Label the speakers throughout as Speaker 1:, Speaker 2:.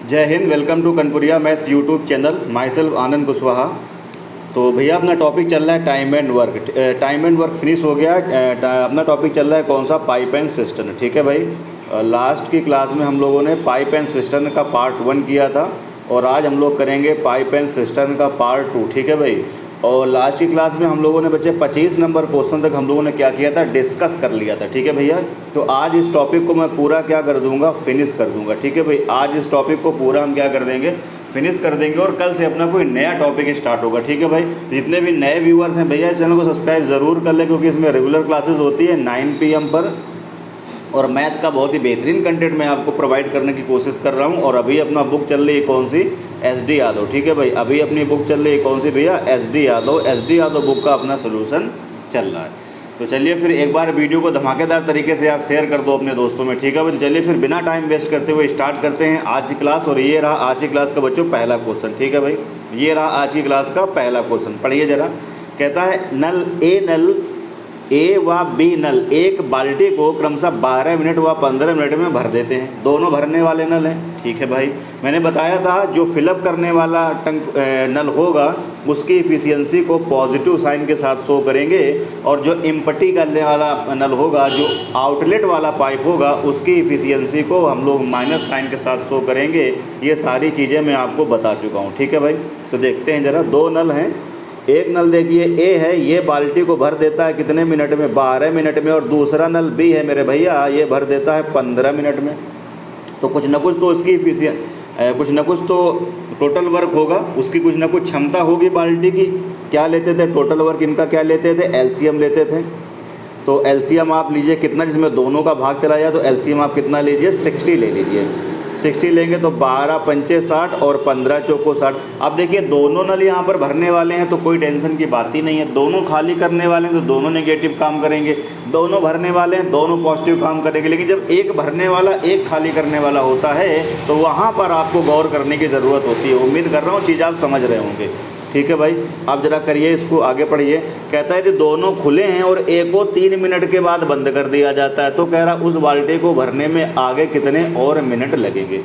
Speaker 1: जय Hind. Welcome to Kanpuriya maths YouTube channel. Myself Anand Kushwaha. तो भैया अपना टॉपिक चल रहा है time and work. Time and work finish हो गया। अपना टॉपिक चल रहा है कौन सा, पाइप एंड सिस्टम। ठीक है भाई। लास्ट की क्लास में हम लोगों ने पाइप एंड सिस्टम का पार्ट 1 किया था और आज हम लोग करेंगे पाइप एंड सिस्टम का पार्ट 2। ठीक है भाई। और लास्ट की क्लास में हम लोगों ने बच्चे 25 नंबर क्वेश्चन तक हम लोगों ने क्या किया था, डिस्कस कर लिया था। ठीक है भैया। तो आज इस टॉपिक को मैं पूरा क्या कर दूंगा, फिनिश कर दूंगा। ठीक है भाई। आज इस टॉपिक को पूरा हम क्या कर देंगे, फिनिश कर देंगे और कल से अपना कोई नया टॉपिक स्टार्ट होगा। ठीक है भाई। जितने भी नए व्यूअर्स हैं भैया इस चैनल को सब्सक्राइब ज़रूर कर लें, क्योंकि इसमें रेगुलर क्लासेस होती है 9 PM पर और मैथ का बहुत ही बेहतरीन कंटेंट मैं आपको प्रोवाइड करने की कोशिश कर रहा हूँ। और अभी अपना बुक चल रही है कौन सी, SD यादव। ठीक है भाई। अभी अपनी बुक चल रही है कौन सी भैया, SD Yadav. SD Yadav book का अपना सोल्यूशन चल रहा है। तो चलिए फिर एक बार वीडियो को धमाकेदार तरीके से यार शेयर कर दो अपने दोस्तों में। ठीक है भाई। तो चलिए फिर बिना टाइम वेस्ट करते हुए स्टार्ट करते हैं आज की क्लास। और ये रहा आज की क्लास का बच्चों पहला क्वेश्चन। ठीक है भाई। ये रहा आज की क्लास का पहला क्वेश्चन। पढ़िए जरा। कहता है नल ए व बी नल एक बाल्टी को क्रमशः 12 मिनट व 15 मिनट में भर देते हैं। दोनों भरने वाले नल हैं। ठीक है भाई। मैंने बताया था जो फिलअप करने वाला नल होगा उसकी इफ़िशियंसी को पॉजिटिव साइन के साथ शो करेंगे, और जो एम्प्टी करने वाला नल होगा, जो आउटलेट वाला पाइप होगा, उसकी इफ़िशियंसी को हम लोग माइनस साइन के साथ शो करेंगे। ये सारी चीज़ें मैं आपको बता चुका हूँ। ठीक है भाई। तो देखते हैं ज़रा। दो नल हैं। एक नल देखिए ए है, ये बाल्टी को भर देता है कितने मिनट में, 12 मिनट में। और दूसरा नल बी है मेरे भैया, ये भर देता है 15 मिनट में। तो कुछ ना कुछ तो इसकी कुछ ना कुछ तो टोटल वर्क होगा, उसकी कुछ ना कुछ क्षमता होगी बाल्टी की। क्या लेते थे टोटल वर्क इनका, क्या लेते थे, LCM लेते थे। तो LCM आप लीजिए कितना, जिसमें दोनों का भाग चला जाए तो LCM आप कितना लीजिए, 60 ले लीजिए। 60 लेंगे तो 12 पंचे 60 और 15 चौको 60। अब देखिए दोनों नल यहाँ पर भरने वाले हैं तो कोई टेंशन की बात ही नहीं है। दोनों खाली करने वाले हैं तो दोनों नेगेटिव काम करेंगे, दोनों भरने वाले हैं दोनों पॉजिटिव काम करेंगे। लेकिन जब एक भरने वाला एक खाली करने वाला होता है तो वहाँ पर आपको गौर करने की ज़रूरत होती है। उम्मीद कर रहा हूँ चीज़ आप समझ रहे होंगे। ठीक है भाई। आप जरा करिए इसको, आगे पढ़िए। कहता है कि दोनों खुले हैं और एक को 3 मिनट के बाद बंद कर दिया जाता है। तो कह रहा उस बाल्टी को भरने में आगे कितने और मिनट लगेंगे।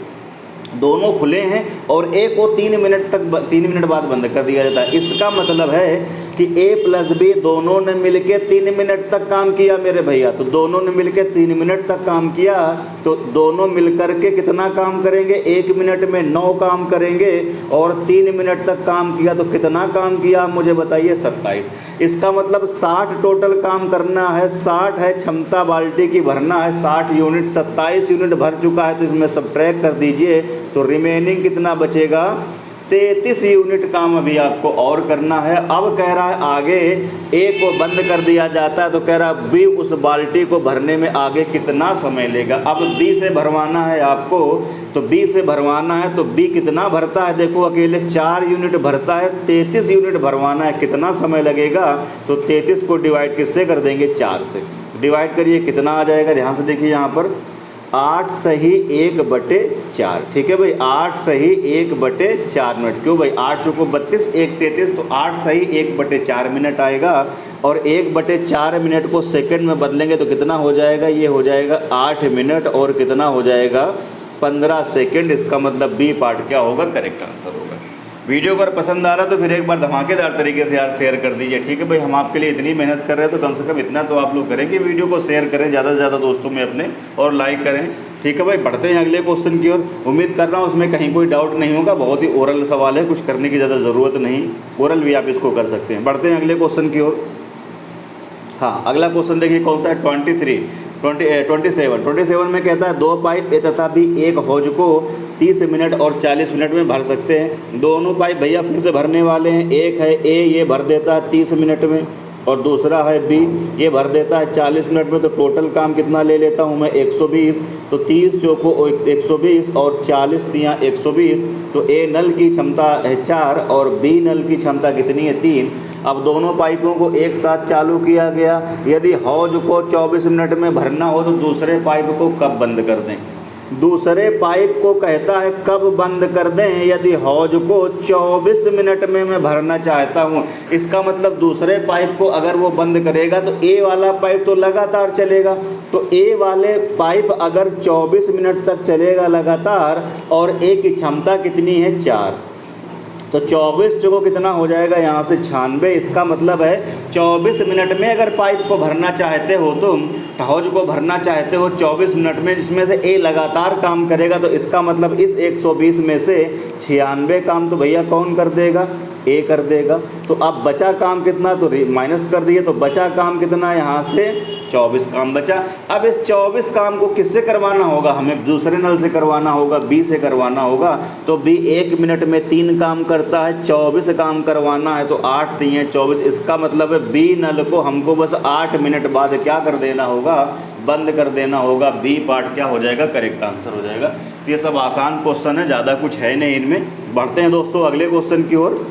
Speaker 1: दोनों खुले हैं और ए को 3 मिनट बाद बंद कर दिया जाता है। इसका मतलब है कि A + B दोनों ने मिलके 3 मिनट तक काम किया मेरे भैया। तो दोनों ने मिलके 3 मिनट तक काम किया तो दोनों मिलकर के कितना काम करेंगे, 1 मिनट में 9 काम करेंगे। और 3 मिनट तक काम किया तो कितना काम किया मुझे बताइए, 27। इसका मतलब 60 टोटल काम करना है। 60 है क्षमता बाल्टी की भरना है, 60 यूनिट। 27 यूनिट भर चुका है तो इसमें सब्ट्रैक्ट कर दीजिए तो रिमेनिंग कितना बचेगा, 33 यूनिट काम अभी आपको और करना है। अब कह रहा है आगे ए को बंद कर दिया जाता है तो कह रहा है बी उस बाल्टी को भरने में आगे कितना समय लेगा। अब बी से भरवाना है आपको, तो बी से भरवाना है तो बी कितना भरता है, देखो अकेले 4 यूनिट भरता है, 33 यूनिट भरवाना है। कितना समय लगेगा, तो 33 को डिवाइड किससे कर देंगे, 4 से डिवाइड करिए। कितना आ जाएगा, ध्यान से देखिए यहाँ पर 8 सही 1/4। ठीक है भाई। 8 सही 1/4 मिनट। क्यों भाई, 8 चौको 32, 1 33, तो 8 सही 1/4 मिनट आएगा। और 1/4 मिनट को सेकंड में बदलेंगे तो कितना हो जाएगा, ये हो जाएगा 8 मिनट और कितना हो जाएगा, 15 सेकंड। इसका मतलब बी पार्ट क्या होगा, करेक्ट आंसर होगा। वीडियो अगर पसंद आ रहा है तो फिर एक बार धमाकेदार तरीके से यार शेयर कर दीजिए। ठीक है भाई। हम आपके लिए इतनी मेहनत कर रहे हैं तो कम से कम इतना तो आप लोग करें कि वीडियो को शेयर करें ज़्यादा से ज़्यादा दोस्तों में अपने, और लाइक करें। ठीक है भाई। बढ़ते हैं अगले क्वेश्चन की ओर। उम्मीद कर रहा हूँ उसमें कहीं कोई डाउट नहीं होगा। बहुत ही ओरल सवाल है, कुछ करने की ज़्यादा ज़रूरत नहीं, ओरल भी आप इसको कर सकते हैं। बढ़ते हैं अगले क्वेश्चन की ओर। हाँ, अगला क्वेश्चन देखिए कौन सा है, 27 में कहता है 2 पाइप ए तथा बी एक हौज को 30 मिनट और 40 मिनट में भर सकते हैं। दोनों पाइप भैया फिर से भरने वाले हैं। एक है ए, ये भर देता है 30 मिनट में, और दूसरा है बी, ये भर देता है 40 मिनट में। तो टोटल काम कितना ले लेता हूँ मैं, 120। तो 30 चौको 120 और 40 तियाँ 120। तो ए नल की क्षमता है 4 और बी नल की क्षमता कितनी है, 3। अब दोनों पाइपों को एक साथ चालू किया गया। यदि हौज को 24 मिनट में भरना हो तो दूसरे पाइप को कब बंद कर दें। दूसरे पाइप को कहता है कब बंद कर दें यदि हौज को 24 मिनट में मैं भरना चाहता हूँ। इसका मतलब दूसरे पाइप को अगर वो बंद करेगा तो ए वाला पाइप तो लगातार चलेगा, तो ए वाले पाइप अगर 24 मिनट तक चलेगा लगातार और ए की क्षमता कितनी है 4, तो 24 चौको कितना हो जाएगा यहाँ से 96। इसका मतलब है 24 मिनट में अगर पाइप को भरना चाहते हो तुम, हौज को भरना चाहते हो 24 मिनट में, जिसमें से ए लगातार काम करेगा, तो इसका मतलब इस 120 में से 96 काम तो भैया कौन कर देगा, ए कर देगा। तो अब बचा काम कितना, तो माइनस कर दिए, तो बचा काम कितना यहाँ से 24 काम बचा। अब इस 24 काम को किससे करवाना होगा, हमें दूसरे नल से करवाना होगा, बी से करवाना होगा। तो बी 1 मिनट में 3 काम करता है, 24 काम करवाना है, तो 8 3 24। इसका मतलब है बी नल को हमको बस 8 मिनट बाद क्या कर देना होगा, बंद कर देना होगा। बी पार्ट क्या हो जाएगा, करेक्ट आंसर हो जाएगा। तो ये सब आसान क्वेश्चन है, ज़्यादा कुछ है नहीं इनमें। बढ़ते हैं दोस्तों अगले क्वेश्चन की ओर।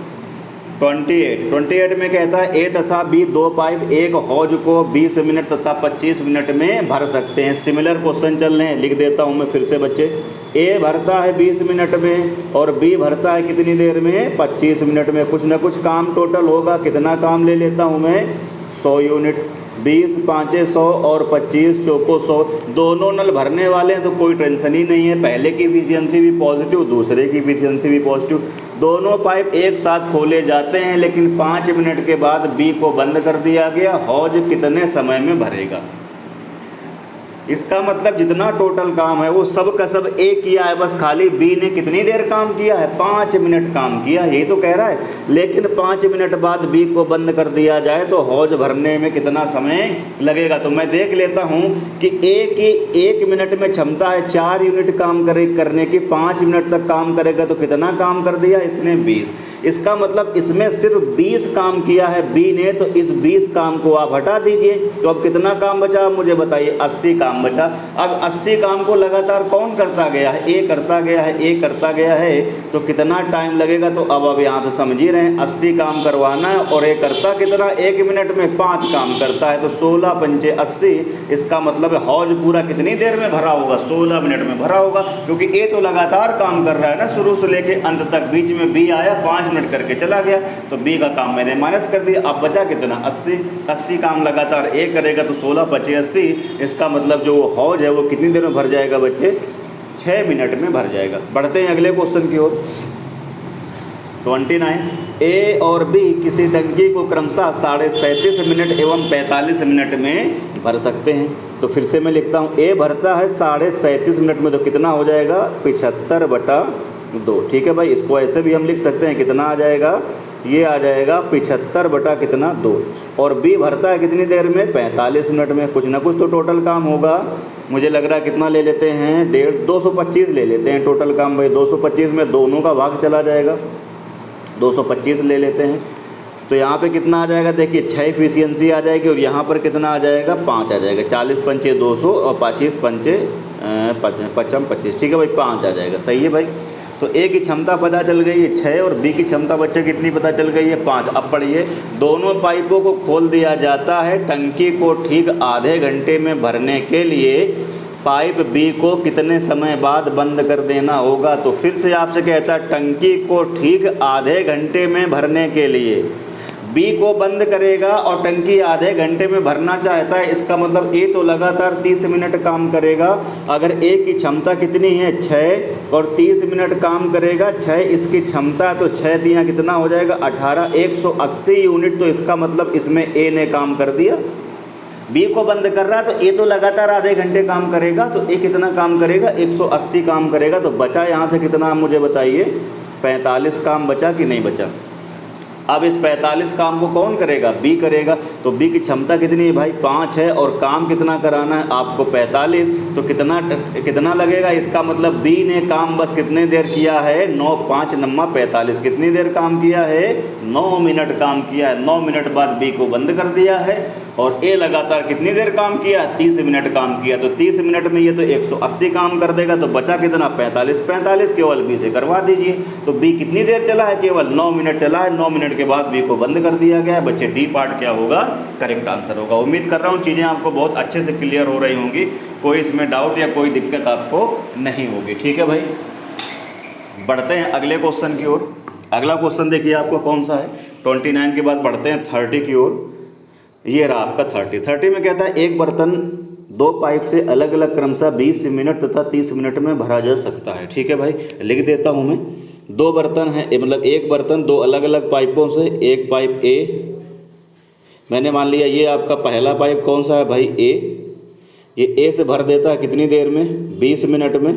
Speaker 1: 28 में कहता है ए तथा बी दो पाइप एक हौज को 20 मिनट तथा 25 मिनट में भर सकते हैं। सिमिलर क्वेश्चन चल रहे हैं, लिख देता हूं मैं फिर से बच्चे। ए भरता है 20 मिनट में और बी भरता है कितनी देर में, 25 मिनट में। कुछ ना कुछ काम टोटल होगा, कितना काम ले लेता हूं मैं, 100 यूनिट। 20 5 100 और 25 चौको 100। दोनों नल भरने वाले हैं तो कोई टेंशन ही नहीं है। पहले की एफिशिएंसी भी पॉजिटिव, दूसरे की एफिशिएंसी भी पॉजिटिव। दोनों पाइप एक साथ खोले जाते हैं, लेकिन 5 मिनट के बाद बी को बंद कर दिया गया। हौज कितने समय में भरेगा, इसका मतलब जितना टोटल काम है वो सब का सब ए किया है, बस खाली बी ने कितनी देर काम किया है, 5 मिनट काम किया, यही तो कह रहा है। लेकिन 5 मिनट बाद बी को बंद कर दिया जाए तो हौज भरने में कितना समय लगेगा। तो मैं देख लेता हूँ कि ए की 1 मिनट में क्षमता है 4 यूनिट काम करने की, 5 मिनट तक काम करेगा तो कितना काम कर दिया इसने, 20। इसका मतलब इसमें सिर्फ 20 काम किया है बी ने, तो इस 20 काम को आप हटा दीजिए। तो अब कितना काम बचा मुझे बताइए, 80 काम बचा। अब 80 काम को लगातार कौन करता गया है, ए करता गया है, ए करता गया है, तो कितना टाइम लगेगा। तो अब यहाँ से समझ ही रहे हैं, 80 काम करवाना है और ए करता कितना, 1 मिनट में 5 काम करता है, तो 16 पंचे 80। इसका मतलब है हौज पूरा कितनी देर में भरा होगा, 16 मिनट में भरा होगा, क्योंकि ए तो लगातार काम कर रहा है ना शुरू से लेके अंत तक। बीच में बी आया, 5 मिनट करके चला गया, तो बी का काम मैंने माइनस कर दिया। अब बचा कितना, 80 काम लगातार ए करेगा, तो 16 5 80। इसका मतलब जो हौज है वो कितनी देर में भर जाएगा बच्चे, 6 मिनट में भर जाएगा। बढ़ते हैं अगले क्वेश्चन की ओर। 29 ए और बी किसी टंकी को क्रमशः 37.5 मिनट एवं 45 मिनट में भर सकते हैं। तो फिर से मैं लिखता हूँ, ए भरता है 37.5 मिनट में, तो कितना हो जाएगा, 75/2। ठीक है भाई, इसको ऐसे भी हम लिख सकते हैं, कितना आ जाएगा, ये आ जाएगा 75/2। और बी भरता है कितनी देर में, 45 मिनट में। कुछ ना कुछ तो टोटल काम होगा, मुझे लग रहा है कितना ले लेते हैं, 225 ले लेते हैं टोटल काम भाई। 225 में दोनों का भाग चला जाएगा, 225 ले लेते हैं। तो यहाँ पे कितना आ जाएगा, देखिए 6 एफिशिएंसी आ जाएगी, और यहाँ पर कितना आ जाएगा, 5 आ जाएगा। 40 पंचे 200 और 25 पंचे 25। ठीक है भाई, 5 आ जाएगा। सही है भाई। तो ए की क्षमता पता चल गई है 6 और बी की क्षमता बच्चे कितनी पता चल गई है, 5। अब पढ़िए, दोनों पाइपों को खोल दिया जाता है टंकी को ठीक आधे घंटे में भरने के लिए। पाइप बी को कितने समय बाद बंद कर देना होगा। तो फिर से आपसे कहता है टंकी को ठीक आधे घंटे में भरने के लिए बी को बंद करेगा और टंकी आधे घंटे में भरना चाहता है। इसका मतलब ए तो लगातार 30 मिनट काम करेगा। अगर ए की क्षमता कितनी है, 6, और 30 मिनट काम करेगा, 6 इसकी क्षमता, तो 6 दिया कितना हो जाएगा, 18, 180 यूनिट। तो इसका मतलब इसमें ए ने काम कर दिया। बी को बंद कर रहा है तो ए तो लगातार आधे घंटे काम करेगा, तो ए कितना काम करेगा, 180 काम करेगा। तो बचा यहाँ से कितना, आप मुझे बताइए, 45 काम बचा कि नहीं बचा। अब इस 45 काम को कौन करेगा, बी करेगा। तो बी की क्षमता कितनी है भाई, 5 है, और काम कितना कराना है आपको, 45। तो कितना लगेगा, इसका मतलब बी ने काम बस कितने देर किया है, 9 5 9 45। कितनी देर काम किया है, 9 मिनट काम किया है। 9 मिनट बाद बी को बंद कर दिया है। और ए लगातार कितनी देर काम किया, 30 मिनट काम किया। तो 30 मिनट में ये तो 180 काम कर देगा। तो बचा कितना, 45 केवल बी से करवा दीजिए। तो बी कितनी देर चला है, केवल 9 मिनट चला है। 9 मिनट मिनट के बाद बी को बंद कर दिया गया है। बच्चे डी पार्ट क्या होगा, करेक्ट आंसर होगा। उम्मीद कर रहा हूँ चीज़ें आपको बहुत अच्छे से क्लियर हो रही होंगी, कोई इसमें डाउट या कोई दिक्कत आपको नहीं होगी। ठीक है भाई, बढ़ते हैं अगले क्वेश्चन की ओर। अगला क्वेश्चन देखिए आपको कौन सा है, 29 के बाद बढ़ते हैं 30 की ओर। ये रहा आपका 30 में कहता है एक बर्तन दो पाइप से अलग अलग क्रमशः 20 मिनट तथा 30 मिनट में भरा जा सकता है। ठीक है भाई, लिख देता हूँ मैं। दो बर्तन है, मतलब एक बर्तन दो अलग अलग पाइपों से, एक पाइप ए मैंने मान लिया, ये आपका पहला पाइप कौन सा है भाई, ए। ये ए से भर देता है कितनी देर में, 20 मिनट में।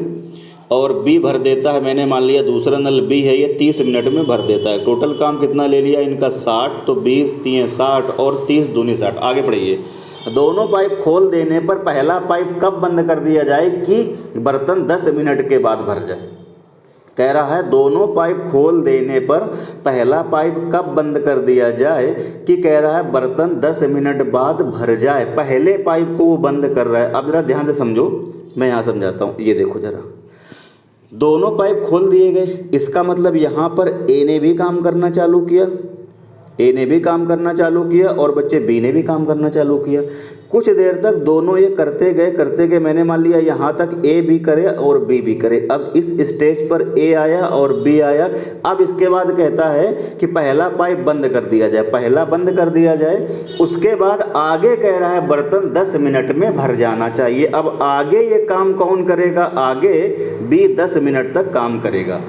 Speaker 1: और बी भर देता है, मैंने मान लिया दूसरा नल बी है, ये 30 मिनट में भर देता है। टोटल काम कितना ले लिया इनका 60, तो 20 3 60 और 30 दूनी 60। आगे बढ़िए। दोनों पाइप खोल देने पर पहला पाइप कब बंद कर दिया जाए कि बर्तन 10 मिनट के बाद भर जाए। कह रहा है दोनों पाइप खोल देने पर पहला पाइप कब बंद कर दिया जाए कि कह रहा है बर्तन 10 मिनट बाद भर जाए। पहले पाइप को वो बंद कर रहा है। अब जरा ध्यान से समझो, मैं यहाँ समझाता हूँ। ये देखो जरा, दोनों पाइप खोल दिए गए, इसका मतलब यहाँ पर ए ने भी काम करना चालू किया, ए ने भी काम करना चालू किया और बच्चे बी ने भी काम करना चालू किया। कुछ देर तक दोनों ये करते गए, मैंने मान लिया यहाँ तक ए भी करे और बी भी करे। अब इस स्टेज पर ए आया और बी आया। अब इसके बाद कहता है कि पहला पाइप बंद कर दिया जाए, पहला बंद कर दिया जाए। उसके बाद आगे कह रहा है बर्तन 10 मिनट में भर जाना चाहिए। अब आगे ये काम कौन करेगा, आगे बी 10 मिनट तक काम करेगा।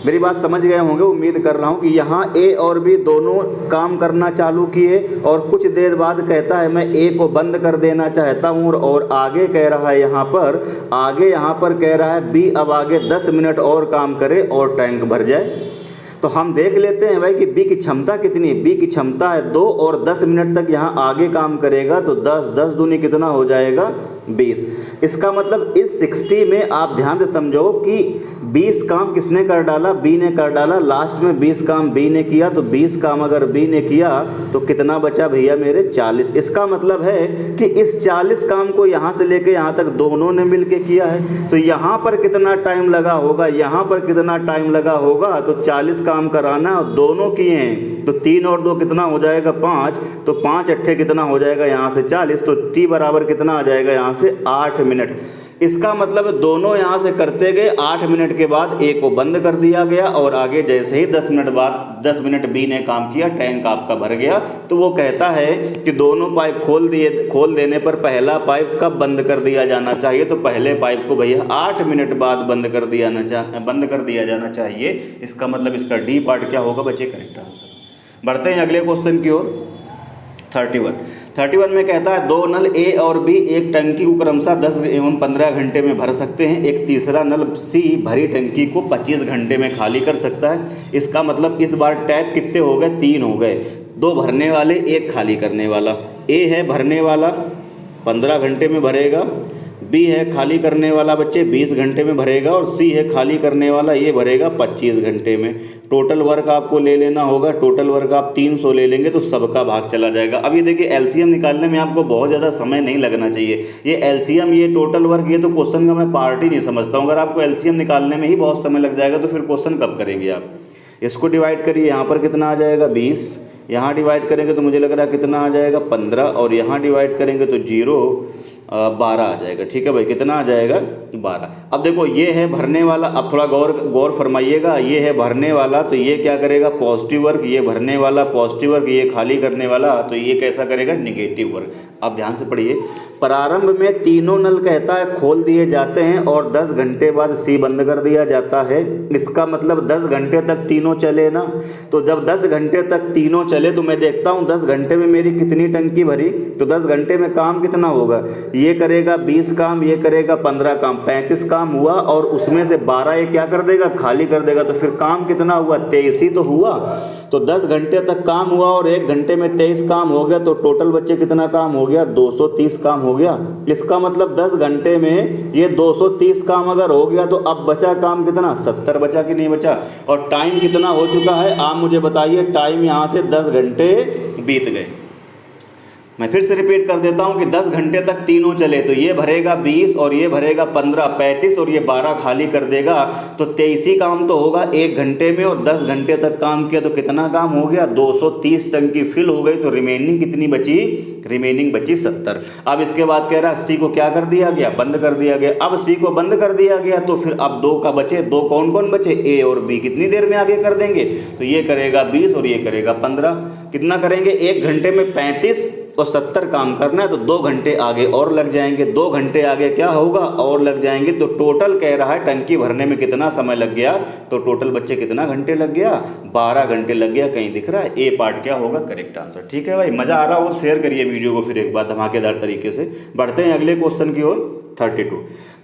Speaker 1: मेरी बात समझ गए होंगे, उम्मीद कर रहा हूँ कि यहाँ ए और बी दोनों काम करना चालू किए और कुछ देर बाद कहता है मैं ए को बंद कर देना चाहता हूँ। और आगे कह रहा है यहाँ पर कह रहा है बी अब आगे 10 मिनट और काम करे और टैंक भर जाए। तो हम देख लेते हैं भाई कि बी की क्षमता कितनी है। बी की क्षमता है 2 और 10 मिनट तक यहाँ आगे काम करेगा, तो 10 दूनी कितना हो जाएगा 20। इसका मतलब इस 60 में आप ध्यान से समझो कि 20 काम किसने कर डाला, बी ने कर डाला। लास्ट में 20 काम बी ने किया, तो 20 काम अगर बी ने किया तो कितना बचा भैया मेरे 40। इसका मतलब है कि इस 40 काम को यहाँ से लेके यहाँ तक दोनों ने मिलके किया है। तो यहाँ पर कितना टाइम लगा होगा, यहाँ पर कितना टाइम लगा होगा, तो 40 काम कराना और दोनों किए हैं, तो 3 और 2 कितना हो जाएगा 5, तो 5 अट्ठे कितना हो जाएगा यहाँ से 40, तो टी बराबर कितना आ जाएगा यहाँ से 8 मिनट। इसका मतलब दोनों यहाँ से करते गए, 8 मिनट के बाद ए को बंद कर दिया गया और आगे जैसे ही 10 मिनट बाद 10 मिनट बी ने काम किया, टैंक आपका भर गया। तो वो कहता है कि दोनों पाइप खोल देने पर पहला पाइप कब बंद कर दिया जाना चाहिए, तो पहले पाइप को भैया 8 मिनट बाद बंद कर दिया जाना चाहिए। इसका मतलब इसका डी पार्ट क्या होगा बच्चे, करेक्ट आंसर। बढ़ते हैं अगले क्वेश्चन की ओर। 31 में कहता है दो नल ए और बी एक टंकी को क्रमशः 10 एवं 15 घंटे में भर सकते हैं। एक तीसरा नल सी भरी टंकी को 25 घंटे में खाली कर सकता है। इसका मतलब इस बार टैप कितने हो गए, 3 हो गए। 2 भरने वाले, 1 खाली करने वाला। ए है भरने वाला 15 घंटे में भरेगा, बी है खाली करने वाला बच्चे 20 घंटे में भरेगा, और सी है खाली करने वाला, ये भरेगा 25 घंटे में। टोटल वर्क आपको ले लेना होगा। टोटल वर्क आप 300 ले लेंगे तो सबका भाग चला जाएगा। अब ये देखिए एलसीएम निकालने में आपको बहुत ज़्यादा समय नहीं लगना चाहिए। ये एलसीएम, ये टोटल वर्क, ये तो क्वेश्चन का मैं पार्ट ही नहीं समझता हूँ। अगर आपको एलसीएम निकालने में ही बहुत समय लग जाएगा तो फिर क्वेश्चन कब करेंगे आप। इसको डिवाइड करिए, यहाँ पर कितना आ जाएगा 20, यहाँ डिवाइड करेंगे तो मुझे लग रहा है कितना आ जाएगा 15, और यहाँ डिवाइड करेंगे तो 12 आ जाएगा। ठीक है भाई, कितना आ जाएगा 12। अब देखो ये है भरने वाला, अब थोड़ा गौर फरमाइएगा। ये है भरने वाला, तो ये क्या करेगा पॉजिटिव वर्क, ये भरने वाला पॉजिटिव वर्क, ये खाली करने वाला, तो ये कैसा करेगा नेगेटिव वर्क। अब ध्यान से पढ़िए। प्रारंभ में तीनों नल कहता है खोल दिए जाते हैं और 10 घंटे बाद सी बंद कर दिया जाता है। इसका मतलब 10 घंटे तक तीनों चले ना। तो जब 10 घंटे तक तीनों चले तो मैं देखता हूँ 10 घंटे में मेरी कितनी टंकी भरी, तो 10 घंटे में काम कितना होगा। ये करेगा 20 काम, ये करेगा 15 काम, 35 काम हुआ, और उसमें से 12 ये क्या कर देगा, खाली कर देगा। तो फिर काम कितना हुआ, 23 ही तो हुआ। तो 10 घंटे तक काम हुआ और 1 घंटे में 23 काम हो गया, तो टोटल बच्चे कितना काम हो गया, 230 काम हो गया। इसका मतलब 10 घंटे में ये 230 काम अगर हो गया, तो अब बचा काम कितना, 70 बचा कि नहीं बचा। और टाइम कितना हो चुका है, आप मुझे बताइए। टाइम यहाँ से 10 घंटे बीत गए। मैं फिर से रिपीट कर देता हूँ कि 10 घंटे तक तीनों चले तो ये भरेगा 20 और ये भरेगा 15, 35 और ये 12 खाली कर देगा, तो 23 ही काम तो होगा 1 घंटे में। और 10 घंटे तक काम किया तो कितना काम हो गया, 230 टंकी फिल हो गई। तो रिमेनिंग कितनी बची, रिमेनिंग बची 70। अब इसके बाद कह रहा है सी को क्या कर दिया गया, बंद कर दिया गया। अब सी को बंद कर दिया गया तो फिर अब 2 का बचे, 2 कौन कौन बचे, ए और बी। कितनी देर में आगे कर देंगे, तो ये करेगा 20 और ये करेगा 15। कितना करेंगे, 1 घंटे में 35 और 70 काम करना है, तो 2 घंटे आगे और लग जाएंगे। 2 घंटे आगे क्या होगा, और लग जाएंगे। तो टोटल कह रहा है टंकी भरने में कितना समय लग गया, तो टोटल बच्चे कितना घंटे लग गया, 12 घंटे लग गया। कहीं दिख रहा है, ए पार्ट क्या होगा, करेक्ट आंसर। ठीक है भाई, मज़ा आ रहा हो शेयर करिए वीडियो को फिर एक बार धमाकेदार तरीके से। बढ़ते हैं अगले क्वेश्चन की ओर।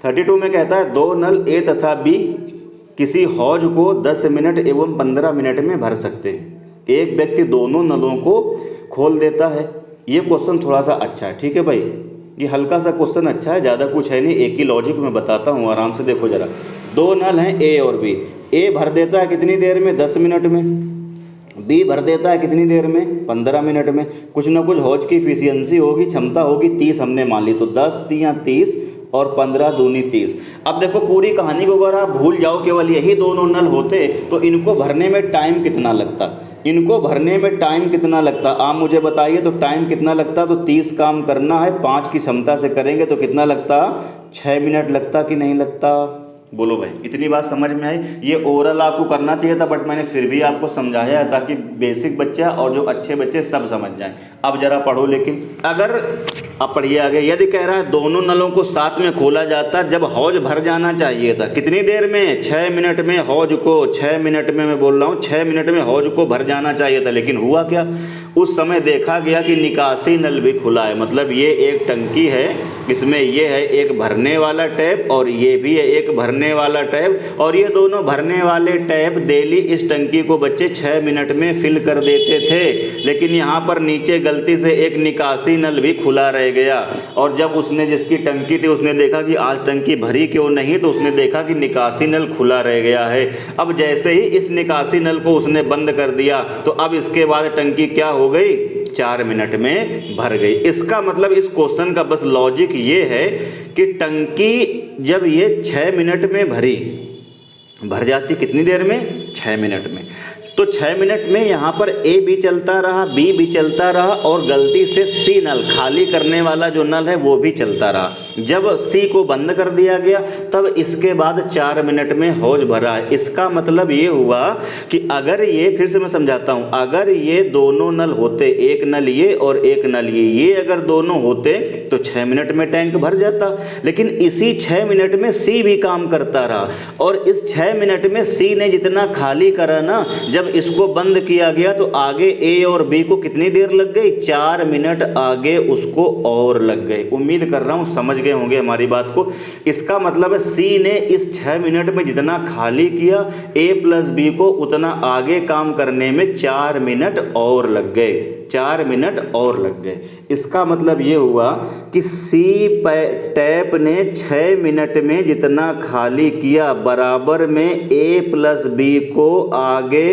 Speaker 1: 32 में कहता है 2 नल ए तथा बी किसी हौज को 10 मिनट एवं 15 मिनट में भर सकते हैं। एक व्यक्ति दोनों नलों को खोल देता है। ये क्वेश्चन थोड़ा सा अच्छा है, ठीक है भाई, ये हल्का सा क्वेश्चन अच्छा है, ज़्यादा कुछ है नहीं। एक ही लॉजिक में बताता हूँ, आराम से देखो जरा। 2 नल हैं ए और बी। ए भर देता है कितनी देर में, 10 मिनट में। बी भर देता है कितनी देर में, 15 मिनट में। कुछ ना कुछ हौज की इफिशियंसी होगी, क्षमता होगी। 30 हमने मान ली, तो 10 तियां 30 और 15 दूनी 30। अब देखो पूरी कहानी को अगर आप भूल जाओ, केवल यही दोनों नल होते तो इनको भरने में टाइम कितना लगता, इनको भरने में टाइम कितना लगता, आप मुझे बताइए। तो टाइम कितना लगता, तो 30 काम करना है, 5 की क्षमता से करेंगे तो कितना लगता, 6 मिनट लगता कि नहीं लगता। बोलो भाई, इतनी बात समझ में आई। ये ओरल आपको करना चाहिए था, बट मैंने फिर भी आपको समझाया है ताकि बेसिक बच्चा और जो अच्छे बच्चे सब समझ जाएं। अब जरा पढ़ो, लेकिन अगर अब पढ़िए आगे। यदि कह रहा है दोनों नलों को साथ में खोला जाता जब हौज भर जाना चाहिए था, कितनी देर में, 6 मिनट में हौज को, 6 मिनट में, मैं बोल रहा हूँ 6 मिनट में हौज को भर जाना चाहिए था। लेकिन हुआ क्या, उस समय देखा गया कि निकासी नल भी खुला है। मतलब ये एक टंकी है, इसमें ये है एक भरने वाला टैप और ये भी है एक भरने वाला टैप, और ये दोनों भरने वाले टैप डेली इस टंकी को बच्चे 6 मिनट में फिल कर देते थे। लेकिन यहाँ पर नीचे गलती से एक निकासी नल भी खुला रह गया, और जब उसने, जिसकी टंकी थी, उसने देखा कि आज टंकी भरी क्यों नहीं, तो उसने देखा कि निकासी नल खुला रह गया है। अब जैसे ही इस निकासी नल को उसने बंद कर दिया, तो अब इसके बाद टंकी क्या हो गई, 4 मिनट में भर गई। इसका मतलब इस क्वेश्चन का बस लॉजिक ये है कि टंकी जब ये 6 मिनट में भर जाती, कितनी देर में, 6 मिनट में। तो 6 मिनट में यहाँ पर ए भी चलता रहा, बी भी चलता रहा, और गलती से सी नल, खाली करने वाला जो नल है वो भी चलता रहा। जब सी को बंद कर दिया गया तब इसके बाद 4 मिनट में हौज भरा है। इसका मतलब ये हुआ कि अगर ये, फिर से मैं समझाता हूँ, अगर ये दोनों नल होते, एक नल ये और एक नल ये अगर दोनों होते तो 6 मिनट में टैंक भर जाता। लेकिन इसी 6 मिनट में सी भी काम करता रहा, और इस 6 मिनट में सी ने जितना खाली करा ना, जब इसको बंद किया गया तो आगे ए और बी को कितनी देर लग गई, 4 मिनट आगे उसको और लग गए। उम्मीद कर रहा हूँ समझ गए होंगे हमारी बात को। इसका मतलब है सी ने इस 6 मिनट में जितना खाली किया, ए प्लस बी को उतना आगे काम करने में 4 मिनट और लग गए, 4 मिनट और लग गए। इसका मतलब ये हुआ कि सी टैप ने 6 मिनट में जितना खाली किया, बराबर में ए प्लस बी को आगे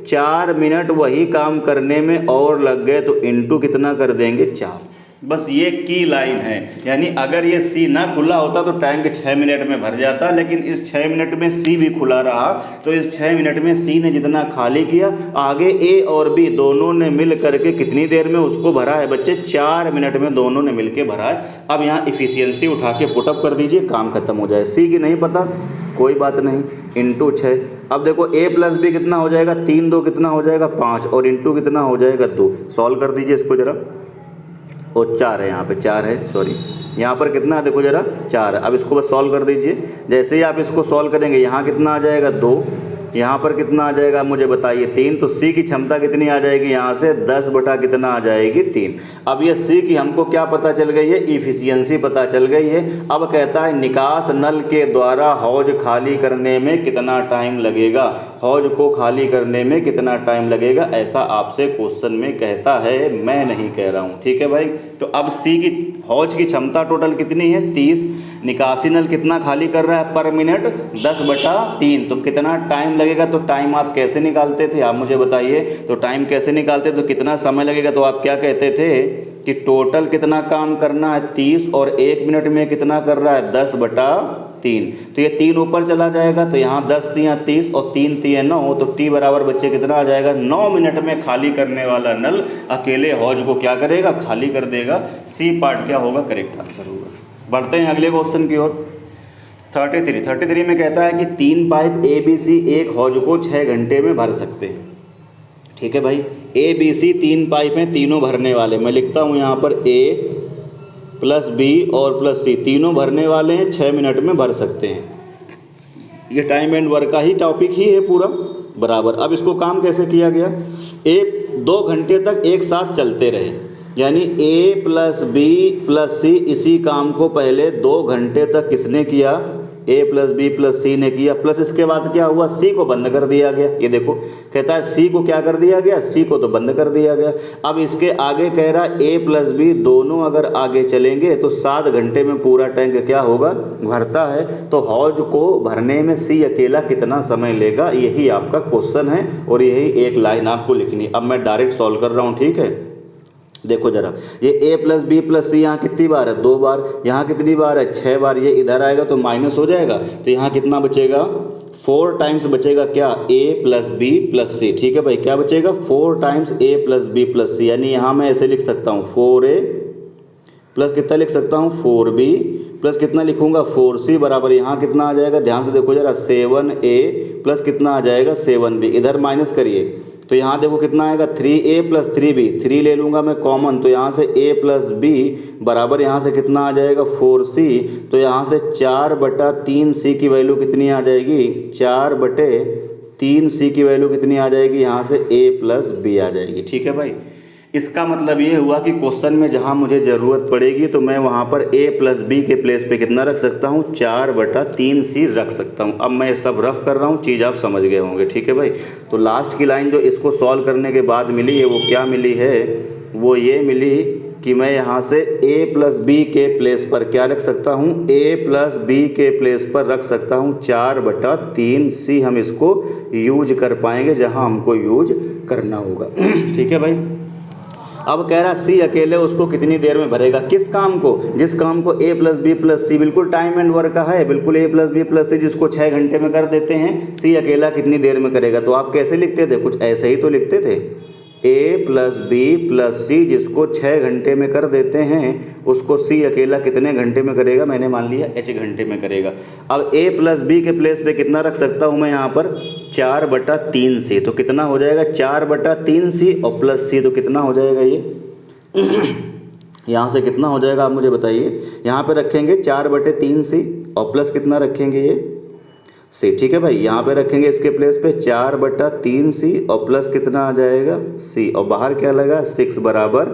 Speaker 1: 4 मिनट वही काम करने में और लग गए। तो इनटू कितना कर देंगे, 4। बस ये की लाइन है। यानी अगर ये सी ना खुला होता तो टैंक 6 मिनट में भर जाता, लेकिन इस 6 मिनट में सी भी खुला रहा, तो इस 6 मिनट में सी ने जितना खाली किया, आगे ए और बी दोनों ने मिल करके कितनी देर में उसको भरा है बच्चे, 4 मिनट में दोनों ने मिल के भरा है। अब यहाँ इफिशियंसी उठा के पुटअप कर दीजिए, काम खत्म हो जाए। सी की नहीं पता, कोई बात नहीं, इंटू 6। अब देखो ए प्लस बी कितना हो जाएगा, 3 2 कितना हो जाएगा, 5, और इंटू कितना हो जाएगा, 2। सॉल्व कर दीजिए इसको जरा, और 4 है यहाँ पे, 4 है, सॉरी यहाँ पर कितना है देखो जरा, 4 है। अब इसको बस सॉल्व कर दीजिए। जैसे ही आप इसको सॉल्व करेंगे, यहाँ कितना आ जाएगा, 2, यहाँ पर कितना आ जाएगा मुझे बताइए, 3। तो सी की क्षमता कितनी आ जाएगी यहाँ से, 10 बटा कितना आ जाएगी, 3। अब ये सी की हमको क्या पता चल गई है, इफिशियंसी पता चल गई है। अब कहता है निकास नल के द्वारा हौज खाली करने में कितना टाइम लगेगा, हौज को खाली करने में कितना टाइम लगेगा, ऐसा आपसे क्वेश्चन में कहता है, मैं नहीं कह रहा हूँ। ठीक है भाई, तो अब सी की हौज की क्षमता टोटल कितनी है, 30। निकासी नल कितना खाली कर रहा है पर मिनट, 10 बटा 3। तो कितना टाइम लगेगा, तो टाइम आप कैसे निकालते थे, आप मुझे बताइए। तो टाइम कैसे निकालते, तो कितना समय लगेगा, तो आप क्या कहते थे कि टोटल कितना काम करना है 30 और 1 मिनट में कितना कर रहा है 10/3। तो ये 3 ऊपर चला जाएगा तो यहाँ 10 तियाँ 30 और 3 तियाँ 9, तो टी बराबर बच्चे कितना आ जाएगा 9 मिनट में खाली करने वाला नल अकेले हौज को क्या करेगा, खाली कर देगा। सी पार्ट क्या होगा, करेक्ट आंसर होगा। बढ़ते हैं अगले क्वेश्चन की ओर। 33 में कहता है कि 3 पाइप ABC एक हौज को 6 घंटे में भर सकते हैं। ठीक है भाई, ABC 3 पाइप हैं, तीनों भरने वाले। मैं लिखता हूँ यहाँ पर A प्लस B और प्लस C, तीनों भरने वाले हैं, 6 मिनट में भर सकते हैं। ये टाइम एंड वर्क का ही टॉपिक ही है पूरा बराबर। अब इसको काम कैसे किया गया, 2 घंटे तक एक साथ चलते रहे, यानी A plus B plus C इसी काम को पहले 2 घंटे तक किसने किया, A plus B plus C ने किया। प्लस इसके बाद क्या हुआ, C को बंद कर दिया गया। ये देखो कहता है C को क्या कर दिया गया, C को तो बंद कर दिया गया। अब इसके आगे कह रहा है A प्लस B दोनों अगर आगे चलेंगे तो 7 घंटे में पूरा टैंक क्या होगा, भरता है। तो हौज को भरने में C अकेला कितना समय लेगा, यही आपका क्वेश्चन है और यही एक लाइन आपको लिखनी। अब मैं डायरेक्ट सॉल्व कर रहा हूँ, ठीक है। देखो जरा, ये A plus B plus C यहाँ कितनी बार है, 2 बार। यहाँ कितनी बार है, 6 बार। ये इधर आएगा तो माइनस हो जाएगा, तो यहाँ कितना बचेगा, 4 टाइम्स बचेगा क्या, A plus B plus C। ठीक है भाई, क्या बचेगा, 4 times A plus B plus C। यानी यहाँ मैं ऐसे लिख सकता हूँ 4A प्लस कितना लिख सकता हूँ 4B प्लस कितना लिखूंगा 4C बराबर यहाँ कितना आ जाएगा, ध्यान से देखो जरा, 7A प्लस कितना आ जाएगा 7B। इधर माइनस करिए तो यहाँ देखो कितना आएगा 3A प्लस 3B, 3 ले लूँगा मैं कॉमन, तो यहाँ से A प्लस B बराबर यहाँ से कितना आ जाएगा 4C। तो यहाँ से 4/3C की वैल्यू कितनी आ जाएगी, 4/3C की वैल्यू कितनी आ जाएगी, यहाँ से A प्लस B आ जाएगी। ठीक है भाई, इसका मतलब ये हुआ कि क्वेश्चन में जहाँ मुझे ज़रूरत पड़ेगी तो मैं वहाँ पर A प्लस B के प्लेस पे कितना रख सकता हूँ, 4/3C रख सकता हूँ। अब मैं सब रफ कर रहा हूँ, चीज़ आप समझ गए होंगे। ठीक है भाई, तो लास्ट की लाइन जो इसको सॉल्व करने के बाद मिली है वो क्या मिली है, वो ये मिली कि मैं यहाँ से A प्लस B के प्लेस पर क्या रख सकता हूँ, A प्लस B के प्लेस पर रख सकता हूँ 4/3C। हम इसको यूज कर पाएंगे जहाँ हमको यूज करना होगा। ठीक है भाई, अब कह रहा C अकेले उसको कितनी देर में भरेगा, किस काम को, जिस काम को A plus B plus C, बिल्कुल टाइम एंड वर्क का है, बिल्कुल A plus B plus C जिसको 6 घंटे में कर देते हैं, C अकेला कितनी देर में करेगा। तो आप कैसे लिखते थे, कुछ ऐसे ही तो लिखते थे, A plus B plus C जिसको 6 घंटे में कर देते हैं उसको C अकेला कितने घंटे में करेगा, मैंने मान लिया H घंटे में करेगा। अब A प्लस B के प्लेस पे कितना रख सकता हूँ मैं यहाँ पर, 4/3C। तो कितना हो जाएगा 4/3C और प्लस C तो कितना हो जाएगा ये यहाँ से कितना हो जाएगा आप मुझे बताइए। यहाँ पे रखेंगे 4/3C और प्लस कितना रखेंगे ये C। ठीक है भाई, यहाँ पे रखेंगे इसके प्लेस पे 4/3C और प्लस कितना आ जाएगा C, और बाहर क्या लगा 6 बराबर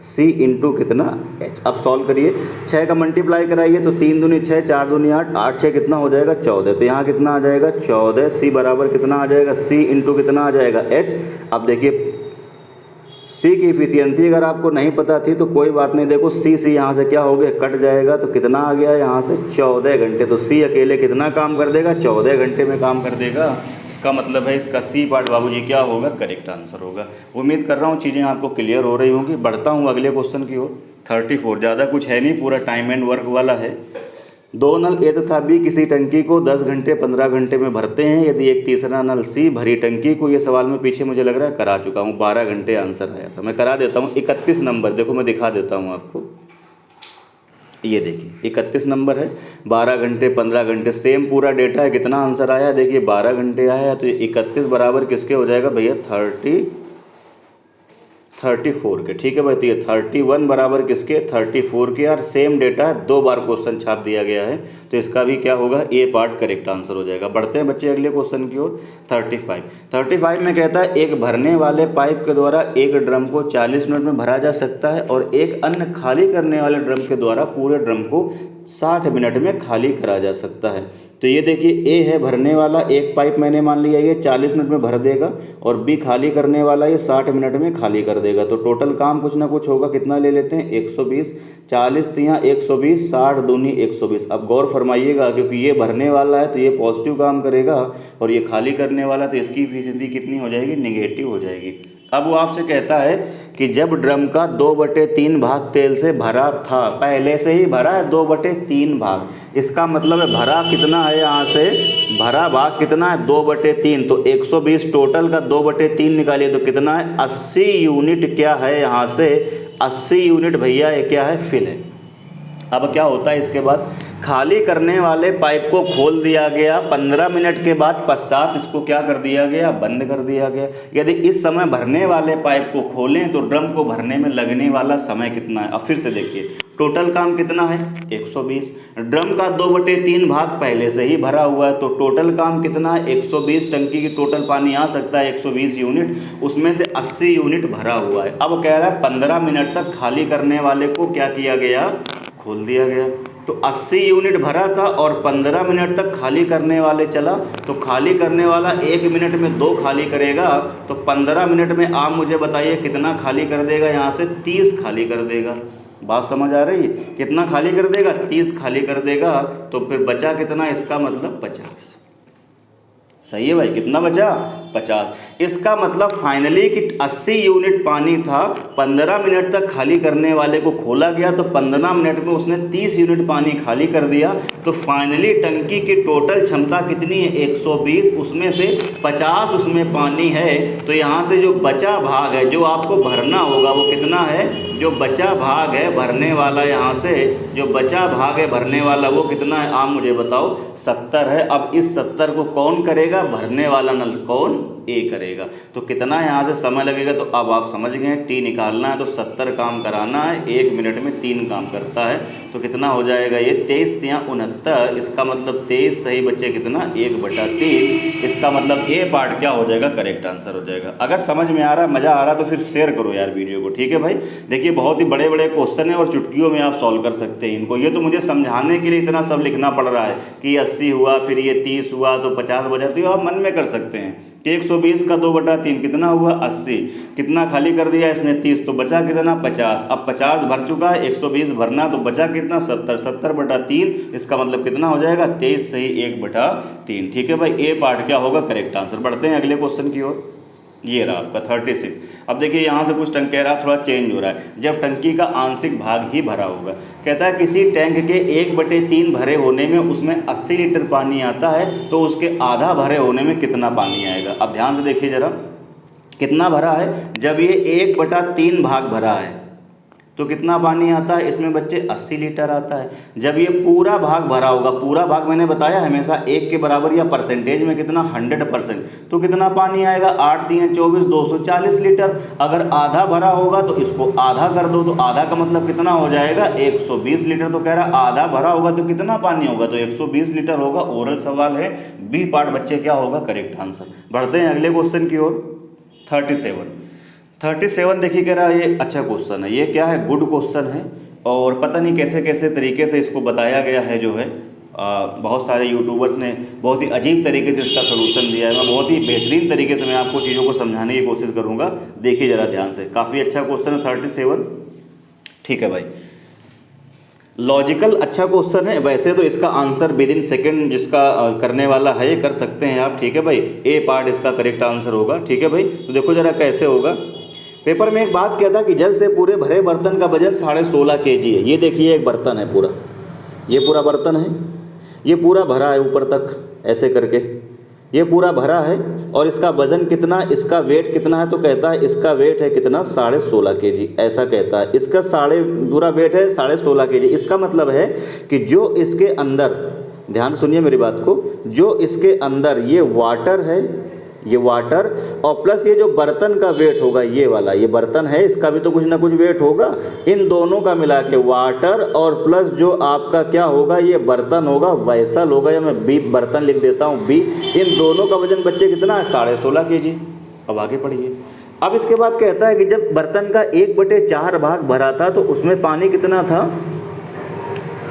Speaker 1: C इंटू कितना H। अब सॉल्व करिए, 6 का मल्टीप्लाई कराइए तो 3 दूनी 6, 4 दूनी 8, 8 6 कितना हो जाएगा 14। तो यहाँ कितना आ जाएगा 14, C बराबर कितना आ जाएगा C इंटू कितना आ जाएगा H। अब देखिए C की इफिशियंसी अगर आपको नहीं पता थी तो कोई बात नहीं, देखो C यहाँ से क्या हो गया, कट जाएगा, तो कितना आ गया यहाँ से 14 घंटे। तो C अकेले कितना काम कर देगा, 14 घंटे में काम कर देगा। इसका मतलब है इसका C पार्ट बाबूजी क्या होगा, करेक्ट आंसर होगा। उम्मीद कर रहा हूँ चीज़ें आपको क्लियर हो रही होंगी। बढ़ता हूँ अगले क्वेश्चन की ओर। 34 ज़्यादा कुछ है नहीं, पूरा टाइम एंड वर्क वाला है। 2 नल A तथा B किसी टंकी को 10 घंटे 15 घंटे में भरते हैं, यदि एक तीसरा नल C भरी टंकी को, ये सवाल में पीछे मुझे लग रहा है करा चुका हूँ, 12 घंटे आंसर आया था, मैं करा देता हूँ। 31 नंबर देखो, मैं दिखा देता हूँ आपको, ये देखिए 31 नंबर है, 12 घंटे 15 घंटे सेम पूरा डेटा है। कितना आंसर आया देखिए, 12 घंटे आया। तो 31 बराबर किसके हो जाएगा भैया, 34 के। ठीक है भाई, तो ये 31 बराबर किसके, 34 के। यार सेम डेटा है, 2 बार क्वेश्चन छाप दिया गया है, तो इसका भी क्या होगा, ए पार्ट करेक्ट आंसर हो जाएगा। बढ़ते हैं बच्चे अगले क्वेश्चन की ओर। 35 में कहता है एक भरने वाले पाइप के द्वारा एक ड्रम को 40 मिनट में भरा जा सकता है और एक अन्य खाली करने वाले ड्रम के द्वारा पूरे ड्रम को 60 मिनट में खाली करा जा सकता है। तो ये देखिए ए है भरने वाला, एक पाइप मैंने मान लिया ये 40 मिनट में भर देगा, और बी खाली करने वाला ये 60 मिनट में खाली कर देगा। तो टोटल काम कुछ ना कुछ होगा, कितना ले लेते हैं 120, 40 तियाँ 120, 60 दूनी 120। अब गौर फरमाइएगा, क्योंकि ये भरने वाला है तो ये पॉजिटिव काम करेगा और ये खाली करने वाला, तो इसकी इफिशिएंसी कितनी हो जाएगी, निगेटिव हो जाएगी। अब वो आपसे कहता है कि जब ड्रम का 2/3 भाग तेल से भरा था, पहले से ही भरा है 2/3 भाग, इसका मतलब है भरा कितना है, यहाँ से भरा भाग कितना है 2/3, तो 120 टोटल का 2/3 निकालिए तो कितना है 80 यूनिट, क्या है यहाँ से 80 यूनिट भैया ये क्या है, फिल है। अब क्या होता है इसके बाद, खाली करने वाले पाइप को खोल दिया गया, 15 मिनट के बाद पश्चात इसको क्या कर दिया गया, बंद कर दिया गया। यदि इस समय भरने वाले पाइप को खोलें तो ड्रम को भरने में लगने वाला समय कितना है। अब फिर से देखिए टोटल काम कितना है 120, ड्रम का 2/3 भाग पहले से ही भरा हुआ है, तो टोटल काम कितना है 120, टंकी की टोटल पानी आ सकता है 120 यूनिट, उसमें से 80 यूनिट भरा हुआ है। अब कह रहा है 15 मिनट तक खाली करने वाले को क्या किया गया, खोल दिया गया। तो 80 यूनिट भरा था और 15 मिनट तक खाली करने वाले चला, तो खाली करने वाला 1 मिनट में 2 खाली करेगा, तो 15 मिनट में आप मुझे बताइए कितना खाली कर देगा, यहाँ से 30 खाली कर देगा। बात समझ आ रही है, कितना खाली कर देगा, 30 खाली कर देगा, तो फिर बचा कितना, इसका मतलब 50। सही है भाई, कितना बचा 50। इसका मतलब फाइनली कि 80 यूनिट पानी था, 15 मिनट तक खाली करने वाले को खोला गया, तो 15 मिनट में उसने 30 यूनिट पानी खाली कर दिया, तो फाइनली टंकी की टोटल क्षमता कितनी है 120, उसमें से 50 उसमें पानी है, तो यहाँ से जो बचा भाग है जो आपको भरना होगा वो कितना है, जो बचा भाग है भरने वाला, यहाँ से जो बचा भाग है भरने वाला वो कितना है, आप मुझे बताओ 70 है। अब इस 70 को कौन करेगा, भरने वाला नल कौन, ए करेगा। तो कितना यहाँ से समय लगेगा, तो अब आप समझ गए, टी निकालना है तो 70 काम कराना है, 1 मिनट में 3 काम करता है, तो कितना हो जाएगा ये 23 या 69, इसका मतलब 23 सही बच्चे कितना 1/3, इसका मतलब ए पार्ट क्या हो जाएगा, करेक्ट आंसर हो जाएगा। अगर समझ में आ रहा है, मज़ा आ रहा तो फिर शेयर करो यार वीडियो को, ठीक है भाई। देखिए बहुत ही बड़े बड़े क्वेश्चन है और चुटकियों में आप सॉल्व कर सकते हैं इनको, ये तो मुझे समझाने के लिए इतना सब लिखना पड़ रहा है कि 80 हुआ, फिर ये 30 हुआ, तो 50 बचा, तो आप मन में कर सकते हैं कि 120 का 2/3 कितना हुआ 80, कितना खाली कर दिया इसने 30, तो बचा कितना 50। अब 50 भर चुका है, 120 भरना, तो बचा कितना 70, 70/3, इसका मतलब कितना हो जाएगा 23 सही 1/3। ठीक है भाई, ए पार्ट क्या होगा, करेक्ट आंसर। बढ़ते हैं अगले क्वेश्चन की ओर, ये रहा आपका 36। अब देखिए यहाँ से कुछ टंकी कह रहा थोड़ा चेंज हो रहा है, जब टंकी का आंशिक भाग ही भरा होगा, कहता है किसी टैंक के 1/3 भरे होने में उसमें 80 लीटर पानी आता है, तो उसके आधा भरे होने में कितना पानी आएगा। अब ध्यान से देखिए जरा, कितना भरा है, जब ये 1/3 भाग भरा है तो कितना पानी आता है इसमें बच्चे 80 लीटर आता है। जब ये पूरा भाग भरा होगा, पूरा भाग मैंने बताया हमेशा 1 के बराबर या परसेंटेज में कितना 100%, तो कितना पानी आएगा 8 3 24 240 लीटर। अगर आधा भरा होगा तो इसको आधा कर दो, तो आधा का मतलब कितना हो जाएगा 120 लीटर। तो कह रहा आधा भरा होगा तो कितना पानी होगा, तो 120 लीटर होगा। ओरल सवाल है, बी पार्ट बच्चे क्या होगा, करेक्ट आंसर। बढ़ते हैं अगले क्वेश्चन की ओर, 37 देखिए, कह रहा है ये अच्छा क्वेश्चन है, ये क्या है, गुड क्वेश्चन है, और पता नहीं कैसे कैसे तरीके से इसको बताया गया है, जो है बहुत सारे यूट्यूबर्स ने बहुत ही अजीब तरीके से इसका सलूशन दिया है। मैं बहुत ही बेहतरीन तरीके से मैं आपको चीज़ों को समझाने की कोशिश करूँगा, देखिए ज़रा ध्यान से, काफ़ी अच्छा क्वेश्चन है 37। ठीक है भाई, लॉजिकल अच्छा क्वेश्चन है। वैसे तो इसका आंसर विद इन सेकेंड जिसका करने वाला है ये कर सकते हैं आप, ठीक है भाई, ए पार्ट इसका करेक्ट आंसर होगा। ठीक है भाई, तो देखो जरा कैसे होगा। पेपर में एक बात किया था कि जल से पूरे भरे बर्तन का वजन 16.5 kg है। ये देखिए एक बर्तन है पूरा, ये पूरा बर्तन है, ये पूरा भरा है ऊपर तक ऐसे करके, ये पूरा भरा है, और इसका वजन कितना, इसका वेट कितना है, तो कहता है इसका वेट है कितना 16.5 kg, ऐसा कहता है। इसका पूरा वेट है 16.5 kg। इसका मतलब है कि जो इसके अंदर, ध्यान सुनिए मेरी बात को, जो इसके अंदर ये वाटर है, ये वाटर, और प्लस ये जो बर्तन का वेट होगा, ये वाला, ये बर्तन है, इसका भी तो कुछ ना कुछ वेट होगा, इन दोनों का मिला के वाटर और प्लस जो आपका क्या होगा, ये बर्तन होगा, वैसल होगा, या मैं बी बर्तन लिख देता हूँ बी, इन दोनों का वजन बच्चे कितना है 16.5 kg। अब आगे पढ़िए। अब इसके बाद कहता है कि जब बर्तन का 1/4 भाग भरा था तो उसमें पानी कितना था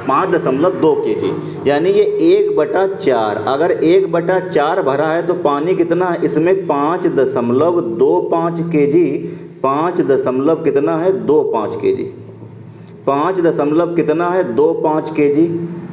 Speaker 1: 5.2 kg, यानी ये 1/4, अगर 1/4 भरा है तो पानी कितना है इसमें 5.25 kg, 5 कितना है 25 kg, 5 कितना है 25 kg।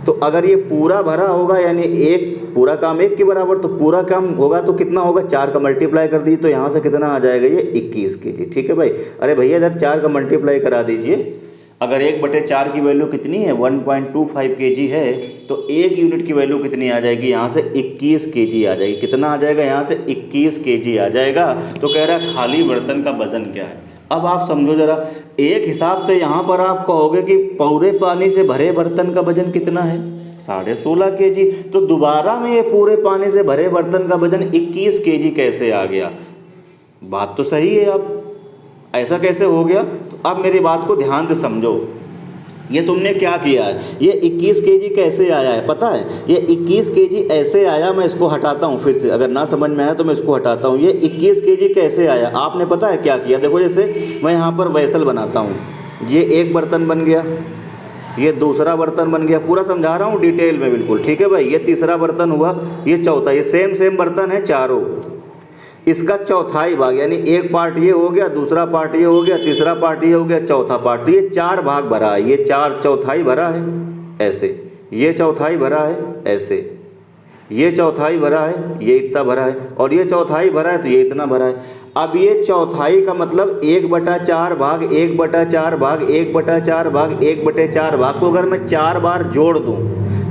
Speaker 1: तो अगर ये पूरा भरा होगा यानी एक पूरा काम एक के बराबर, तो पूरा काम होगा तो कितना होगा, 4 का मल्टीप्लाई कर दीजिए तो यहाँ से कितना आ जाएगा, ये 21 kg। ठीक है भाई। अरे भैया इधर 4 का मल्टीप्लाई करा दीजिए। अगर 1/4 की वैल्यू कितनी है, 1.25 kg है, तो 1 यूनिट की वैल्यू कितनी आ जाएगी, यहाँ से 21 kg आ जाएगी। कितना आ जाएगा, यहाँ से 21 kg आ जाएगा। तो कह रहा है खाली बर्तन का वजन क्या है। अब आप समझो जरा, एक हिसाब से यहाँ पर आप कहोगे कि पूरे पानी से भरे बर्तन का वजन कितना है, 16.5 kg। तो दोबारा में ये पूरे पानी से भरे बर्तन का वजन 21 kg कैसे आ गया। बात तो सही है, अब ऐसा कैसे हो गया। तो अब मेरी बात को ध्यान से समझो, ये तुमने क्या किया है, ये 21 kg कैसे आया है पता है। ये 21 kg ऐसे आया, मैं इसको हटाता हूँ फिर से, अगर ना समझ में आया तो मैं इसको हटाता हूँ। ये 21 kg कैसे आया, आपने पता है क्या किया। देखो जैसे मैं यहाँ पर वेसल बनाता हूँ, ये एक बर्तन बन गया, ये दूसरा बर्तन बन गया, पूरा समझा रहा हूँ डिटेल में बिल्कुल। ठीक है भाई। ये तीसरा बर्तन हुआ, ये चौथा, ये सेम बर्तन है चारों। इसका चौथाई भाग यानी एक पार्ट ये हो गया, दूसरा पार्ट ये हो गया, तीसरा पार्ट ये हो गया, चौथा पार्ट, ये 4 भाग भरा है। ये 4 चौथाई भरा है ऐसे, ये चौथाई भरा है ऐसे, ये चौथाई भरा है, ये इतना भरा है, और ये चौथाई भरा है तो ये इतना भरा है। अब ये चौथाई का मतलब 1/4 भाग 1/4 भाग 1/4 भाग 1/4 भाग को अगर मैं 4 बार जोड़ दूं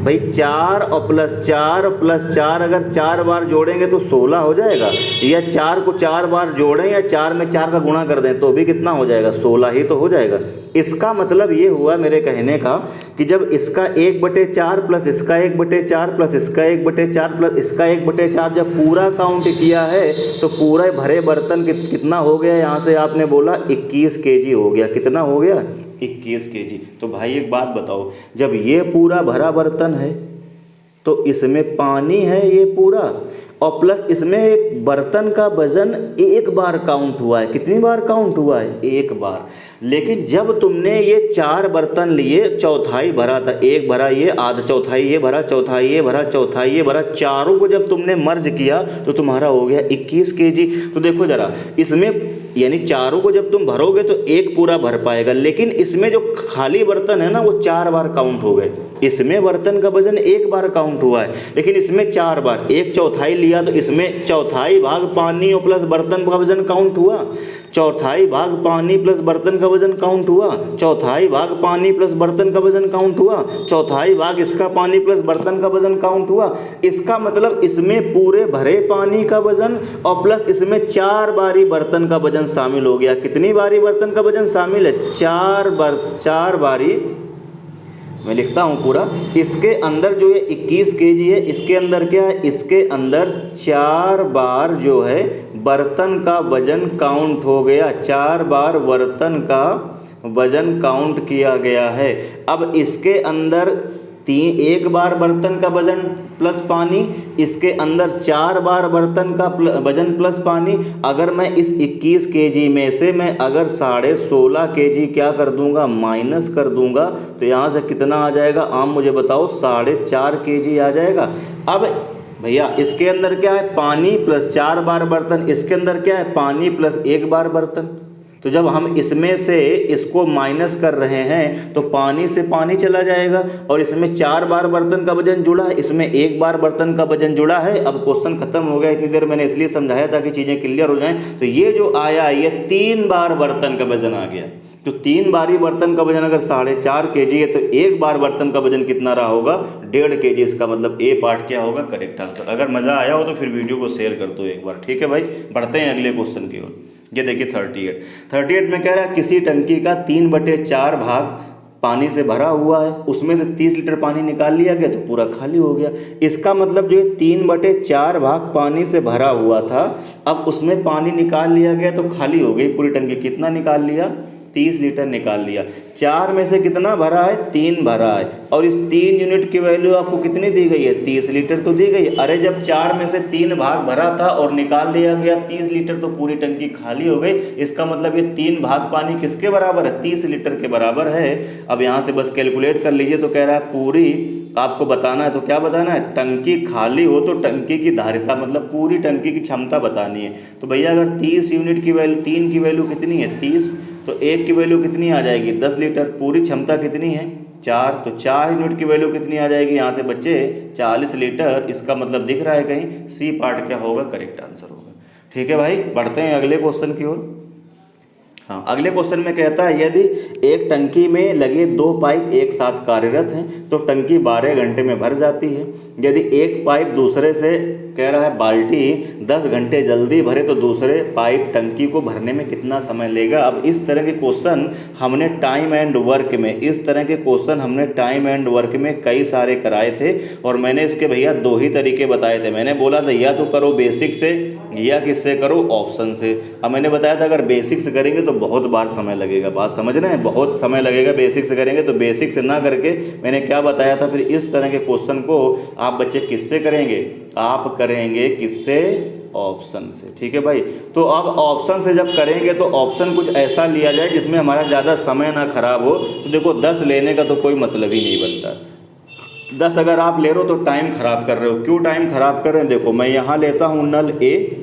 Speaker 1: भाई, 4 और +4 अगर 4 बार जोड़ेंगे तो 16 हो जाएगा, या 4 को 4 बार जोड़ें या 4 में 4 का गुणा कर दें तो भी कितना हो जाएगा, 16 ही तो हो जाएगा। इसका मतलब ये हुआ मेरे कहने का कि जब इसका 1/4 प्लस इसका 1/4 प्लस इसका 1/4 प्लस इसका 1/4 जब पूरा काउंट किया है तो पूरा भरे बर्तन कितना हो गया, यहाँ से आपने बोला 21 kg हो गया। कितना हो गया, 21 kg। तो भाई एक बात बताओ, जब ये पूरा भरा बर्तन है तो इसमें पानी है ये पूरा, और प्लस इसमें एक बर्तन का वजन एक बार काउंट हुआ है। कितनी बार काउंट हुआ है, एक बार। लेकिन जब तुमने ये 4 बर्तन लिए, चौथाई भरा था, एक भरा ये, आधा चौथाई ये भरा, चौथाई ये भरा, चौथाई ये भरा, चारों को जब तुमने मर्ज किया तो तुम्हारा हो गया 21 kg। तो देखो जरा, इसमें यानी चारों को जब तुम भरोगे तो एक पूरा भर पाएगा, लेकिन इसमें जो खाली बर्तन है ना वो 4 बार काउंट हो गए। इसमें बर्तन का वजन एक बार काउंट हुआ है, लेकिन इसमें 4 बार। एक चौथाई लिया तो इसमें चौथाई भाग पानी और प्लस बर्तन का वजन काउंट हुआ, चौथाई भाग पानी प्लस बर्तन का वजन काउंट हुआ, चौथाई भाग पानी प्लस बर्तन का वजन काउंट हुआ, चौथाई भाग इसका पानी प्लस बर्तन का वजन काउंट हुआ। इसका मतलब इसमें पूरे भरे पानी का वजन और प्लस इसमें 4 बारी बर्तन का वजन शामिल हो गया। कितनी बारी बर्तन का वजन शामिल है, 4 बारी। मैं लिखता हूँ पूरा, इसके अंदर जो ये 21 kg है, इसके अंदर क्या है, इसके अंदर 4 बार जो है बर्तन का वजन काउंट हो गया, 4 बार बर्तन का वजन काउंट किया गया है। अब इसके अंदर एक बार बर्तन का वजन प्लस पानी, इसके अंदर 4 बार बर्तन का वजन प्लस पानी। अगर मैं इस 21 kg में से मैं अगर 16.5 kg क्या कर दूंगा, माइनस कर दूंगा, तो यहाँ से कितना आ जाएगा, आप मुझे बताओ, 4.5 kg आ जाएगा। अब भैया इसके अंदर क्या है, पानी प्लस 4 बार बर्तन, इसके अंदर क्या है, पानी प्लस 1 बार बर्तन। तो जब हम इसमें से इसको माइनस कर रहे हैं तो पानी से पानी चला जाएगा, और इसमें 4 बार बर्तन का वजन जुड़ा है, इसमें 1 बार बर्तन का वजन जुड़ा है। अब क्वेश्चन खत्म हो गया। इतनी देर मैंने इसलिए समझाया ताकि चीज़ें क्लियर हो जाएं। तो ये जो आया, ये 3 बार बर्तन का वजन आ गया। तो 3 बारी बर्तन का वजन अगर 4.5 kg है तो 1 बार बर्तन का वजन कितना रहा होगा, 1.5 kg। इसका मतलब ए पार्ट क्या होगा, करेक्ट आंसर। अगर मज़ा आया हो तो फिर वीडियो को शेयर कर दो एक बार। ठीक है भाई, बढ़ते हैं अगले क्वेश्चन की ओर। ये देखिए 38 में कह रहा है किसी टंकी का 3/4 भाग पानी से भरा हुआ है, उसमें से 30 लीटर पानी निकाल लिया गया तो पूरा खाली हो गया। इसका मतलब जो 3/4 भाग पानी से भरा हुआ था, अब उसमें पानी निकाल लिया गया तो खाली हो गई पूरी टंकी। कितना निकाल लिया, 30 लीटर निकाल लिया। 4 में से कितना भरा है, 3 भरा है, और इस 3 यूनिट की वैल्यू आपको कितनी दी गई है, 30 लीटर तो दी गई। अरे जब 4 में से 3 भाग भरा था और निकाल लिया गया 30 लीटर तो पूरी टंकी खाली हो गई। इसका मतलब ये 3 भाग पानी किसके बराबर है, 30 लीटर के बराबर है। अब यहाँ से बस कैलकुलेट कर लीजिए। तो कह रहा है पूरी आपको बताना है, तो क्या बताना है, टंकी खाली हो तो टंकी की धारिता, मतलब पूरी टंकी की क्षमता बतानी है। तो भैया अगर 30 यूनिट की वैल्यू, 3 की वैल्यू कितनी है 30, तो 1 की वैल्यू कितनी आ जाएगी, 10 लीटर। पूरी क्षमता कितनी है, 4, तो 4 यूनिट की वैल्यू कितनी आ जाएगी यहाँ से बच्चे 40 लीटर। इसका मतलब दिख रहा है कहीं, सी पार्ट क्या होगा, करेक्ट आंसर होगा। ठीक है भाई, बढ़ते हैं अगले क्वेश्चन की ओर। हाँ, अगले क्वेश्चन में कहता है यदि एक टंकी में लगे 2 पाइप एक साथ कार्यरत हैं तो टंकी 12 घंटे में भर जाती है। यदि एक पाइप दूसरे से, कह रहा है बाल्टी 10 घंटे जल्दी भरे तो दूसरे पाइप टंकी को भरने में कितना समय लेगा। अब इस तरह के क्वेश्चन हमने टाइम एंड वर्क में, इस तरह के क्वेश्चन हमने टाइम एंड वर्क में कई सारे कराए थे और मैंने इसके भैया 2 ही तरीके बताए थे। मैंने बोला था या तो करो बेसिक से या किससे करो, ऑप्शन से। अब मैंने बताया था अगर बेसिक से करेंगे तो बहुत बार समय लगेगा, बात समझ रहे हैं, बहुत समय लगेगा बेसिक से करेंगे। तो बेसिक से ना करके मैंने क्या बताया था, फिर इस तरह के क्वेश्चन को आप बच्चे किससे करेंगे, आप करेंगे किससे, ऑप्शन से। ठीक है भाई, तो अब ऑप्शन से जब करेंगे तो ऑप्शन कुछ ऐसा लिया जाए जिसमें हमारा ज़्यादा समय ना खराब हो। तो देखो 10 लेने का तो कोई मतलब ही नहीं बनता। 10 अगर आप ले रहे हो तो टाइम खराब कर रहे हो। क्यों टाइम खराब कर रहे हैं, देखो मैं यहाँ लेता हूँ नल ए,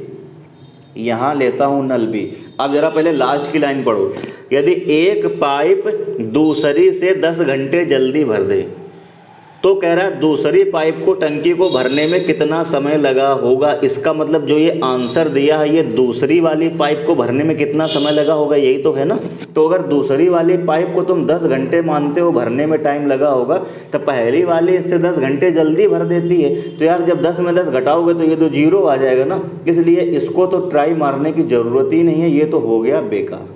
Speaker 1: यहाँ लेता हूँ नल बी। अब जरा पहले लास्ट की लाइन पढ़ो, यदि एक पाइप दूसरी से 10 घंटे जल्दी भर दे तो कह रहा है दूसरी पाइप को टंकी को भरने में कितना समय लगा होगा। इसका मतलब जो ये आंसर दिया है ये दूसरी वाली पाइप को भरने में कितना समय लगा होगा, यही तो है ना। तो अगर दूसरी वाली पाइप को तुम 10 घंटे मानते हो भरने में टाइम लगा होगा, तो पहली वाली इससे 10 घंटे जल्दी भर देती है। तो यार जब 10 में 10 घटाओगे तो ये तो 0 आ जाएगा ना, इसलिए इसको तो ट्राई मारने की ज़रूरत ही नहीं है, ये तो हो गया बेकार।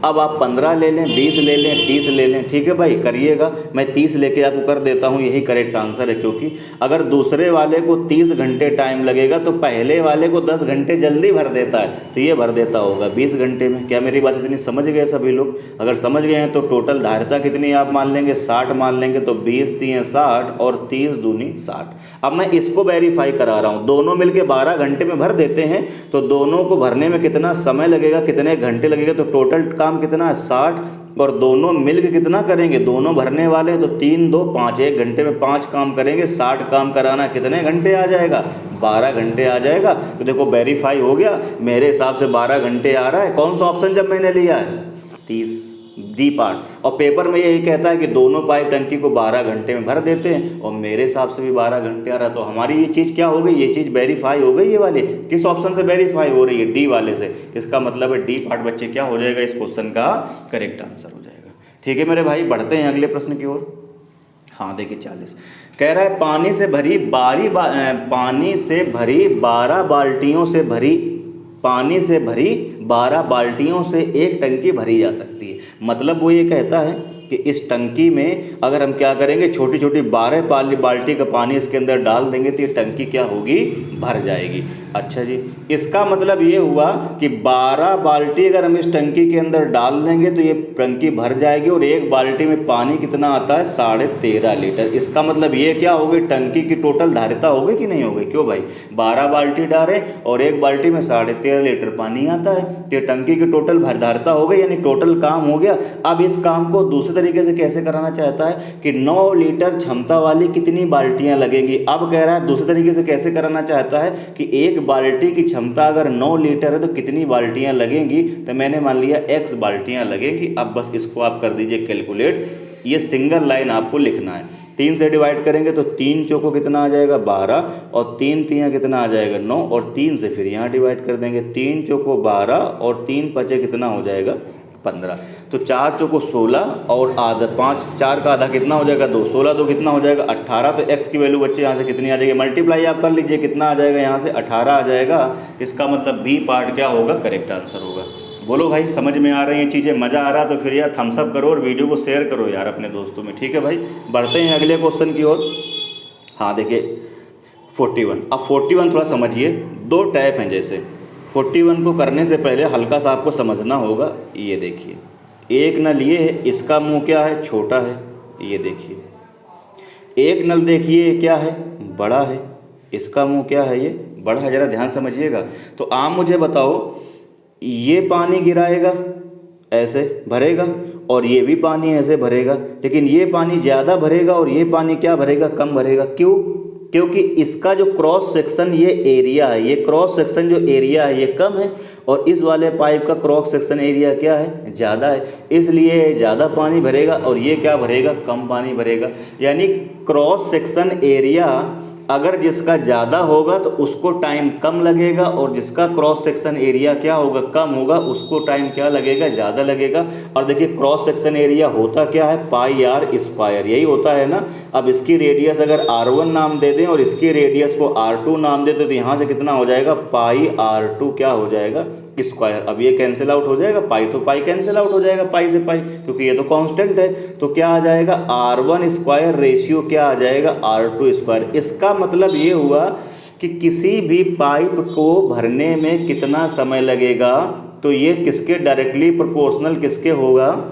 Speaker 1: अब आप 15 ले लें, 20 ले लें, 30 ले लें, ठीक है भाई करिएगा। मैं 30 लेके आपको कर देता हूँ, यही करेक्ट आंसर है। क्योंकि अगर दूसरे वाले को 30 घंटे टाइम लगेगा तो पहले वाले को 10 घंटे जल्दी भर देता है, तो ये भर देता होगा 20 घंटे में। क्या मेरी बात इतनी समझ गए सभी लोग? अगर समझ गए हैं तो टोटल धारिता कितनी आप मान लेंगे, 60 मान लेंगे। तो 20 3 60 और 30 दूनी 60। अब मैं इसको वेरीफाई करा रहा हूँ, दोनों मिलके 12 घंटे में भर देते हैं तो दोनों को भरने में कितना समय लगेगा, कितने घंटे लगेगा। तो टोटल काम कितना है 60 और दोनों मिलकर कितना करेंगे, दोनों भरने वाले हैं तो 3 2 5, 1 घंटे में 5 काम करेंगे। 60 काम कराना कितने घंटे आ जाएगा, 12 घंटे आ जाएगा। तो देखो वेरीफाई हो गया, मेरे हिसाब से 12 घंटे आ रहा है। कौन सा ऑप्शन जब मैंने लिया है, 30 डी पार्ट। और पेपर में यही कहता है कि दोनों पाइप टंकी को 12 घंटे में भर देते हैं और मेरे हिसाब से भी 12 घंटे आ रहा है। तो हमारी ये चीज़ क्या हो गई, ये चीज़ वेरीफाई हो गई। ये वाले किस ऑप्शन से वेरीफाई हो रही है, डी वाले से। इसका मतलब है डी पार्ट बच्चे क्या हो जाएगा, इस क्वेश्चन का करेक्ट आंसर हो जाएगा। ठीक है मेरे भाई, बढ़ते हैं अगले प्रश्न की ओर। हाँ देखिए 40 कह रहा है पानी से भरी 12 बाल्टियों से भरी, पानी से भरी 12 बाल्टियों से एक टंकी भरी जा सकती है। मतलब वो ये कहता है कि इस टंकी में अगर हम क्या करेंगे, छोटी छोटी 12 बाल्टी का पानी इसके अंदर डाल देंगे तो ये टंकी क्या होगी, भर जाएगी। अच्छा जी, इसका मतलब ये हुआ कि 12 बाल्टी अगर हम इस टंकी के अंदर डाल देंगे तो ये टंकी भर जाएगी। और एक बाल्टी में पानी कितना आता है, 13.5 लीटर। इसका मतलब ये क्या होगी, टंकी की टोटल धारिता होगी कि नहीं होगी। क्यों भाई, 12 बाल्टी डालें और एक बाल्टी में 13.5 लीटर पानी आता है, तो टंकी की टोटल धारिता हो गई, यानी टोटल काम हो गया। अब इस काम को दूसरे तरीके से कैसे कराना चाहता है कि 9 लीटर क्षमता वाली कितनी बाल्टियां लगेंगी। अब कह रहा है दूसरे तरीके से कैसे कराना चाहता है कि एक बाल्टी की क्षमता अगर 9 लीटर है तो कितनी बाल्टियां लगेंगी। तो मैंने मान लिया x बाल्टियां लगेंगी। अब बस इसको आप कर दीजिए कैलकुलेट। ये सिंगल लाइन आपको लिखना है, 3 से डिवाइड करेंगे तो 3 चौको कितना आ जाएगा 12 और 3 तियाँ कितना आ जाएगा 9 और 3 से फिर यहाँ डिवाइड कर देंगे। 3 चौको 12 और 3 पचे कितना हो जाएगा 15। तो 4 चौको 16 और आधा 5, 4 का आधा कितना हो जाएगा 2, 16 2 कितना हो जाएगा 18। तो x की वैल्यू बच्चे यहाँ से कितनी आ जाएगी, मल्टीप्लाई आप कर लीजिए, कितना आ जाएगा यहाँ से 18 आ जाएगा। इसका मतलब बी पार्ट क्या होगा, करेक्ट आंसर होगा। बोलो भाई समझ में आ रही हैं चीज़ें, मज़ा आ रहा तो फिर यार थम्स अप करो और वीडियो को शेयर करो यार अपने दोस्तों में। ठीक है भाई, बढ़ते हैं अगले क्वेश्चन की ओर। हाँ देखिए 41। अब 41 थोड़ा समझिए, 2 टैप हैं जैसे। 41 को करने से पहले हल्का सा आपको समझना होगा। ये देखिए एक नल ये है, इसका मुंह क्या है, छोटा है। ये देखिए एक नल देखिए क्या है, बड़ा है, इसका मुंह क्या है, ये बड़ा है। ज़रा ध्यान समझिएगा। तो आप मुझे बताओ, ये पानी गिराएगा ऐसे भरेगा और ये भी पानी ऐसे भरेगा, लेकिन ये पानी ज़्यादा भरेगा और ये पानी क्या भरेगा, कम भरेगा। क्यों, क्योंकि इसका जो क्रॉस सेक्शन ये एरिया है, ये क्रॉस सेक्शन जो एरिया है ये कम है और इस वाले पाइप का क्रॉस सेक्शन एरिया क्या है, ज़्यादा है, इसलिए ज़्यादा पानी भरेगा और ये क्या भरेगा, कम पानी भरेगा। यानी क्रॉस सेक्शन एरिया अगर जिसका ज़्यादा होगा तो उसको टाइम कम लगेगा और जिसका क्रॉस सेक्शन एरिया क्या होगा, कम होगा, उसको टाइम क्या लगेगा, ज़्यादा लगेगा। और देखिए क्रॉस सेक्शन एरिया होता क्या है, पाई आर स्क्वायर, यही होता है ना। अब इसकी रेडियस अगर R1 नाम दे दें और इसकी रेडियस को R2 नाम दे दें तो यहाँ से कितना हो जाएगा, पाई R2 क्या हो जाएगा, स्क्वायर। अब ये कैंसिल आउट हो जाएगा, पाई तो पाई कैंसिल आउट हो जाएगा, पाई से पाई, क्योंकि ये तो कांस्टेंट है। तो क्या आ जाएगा, R1 स्क्वायर रेशियो क्या आ जाएगा, R2 स्क्वायर। इसका मतलब ये हुआ कि किसी भी पाइप को भरने में कितना समय लगेगा, तो ये किसके डायरेक्टली प्रोपोर्शनल किसके होगा,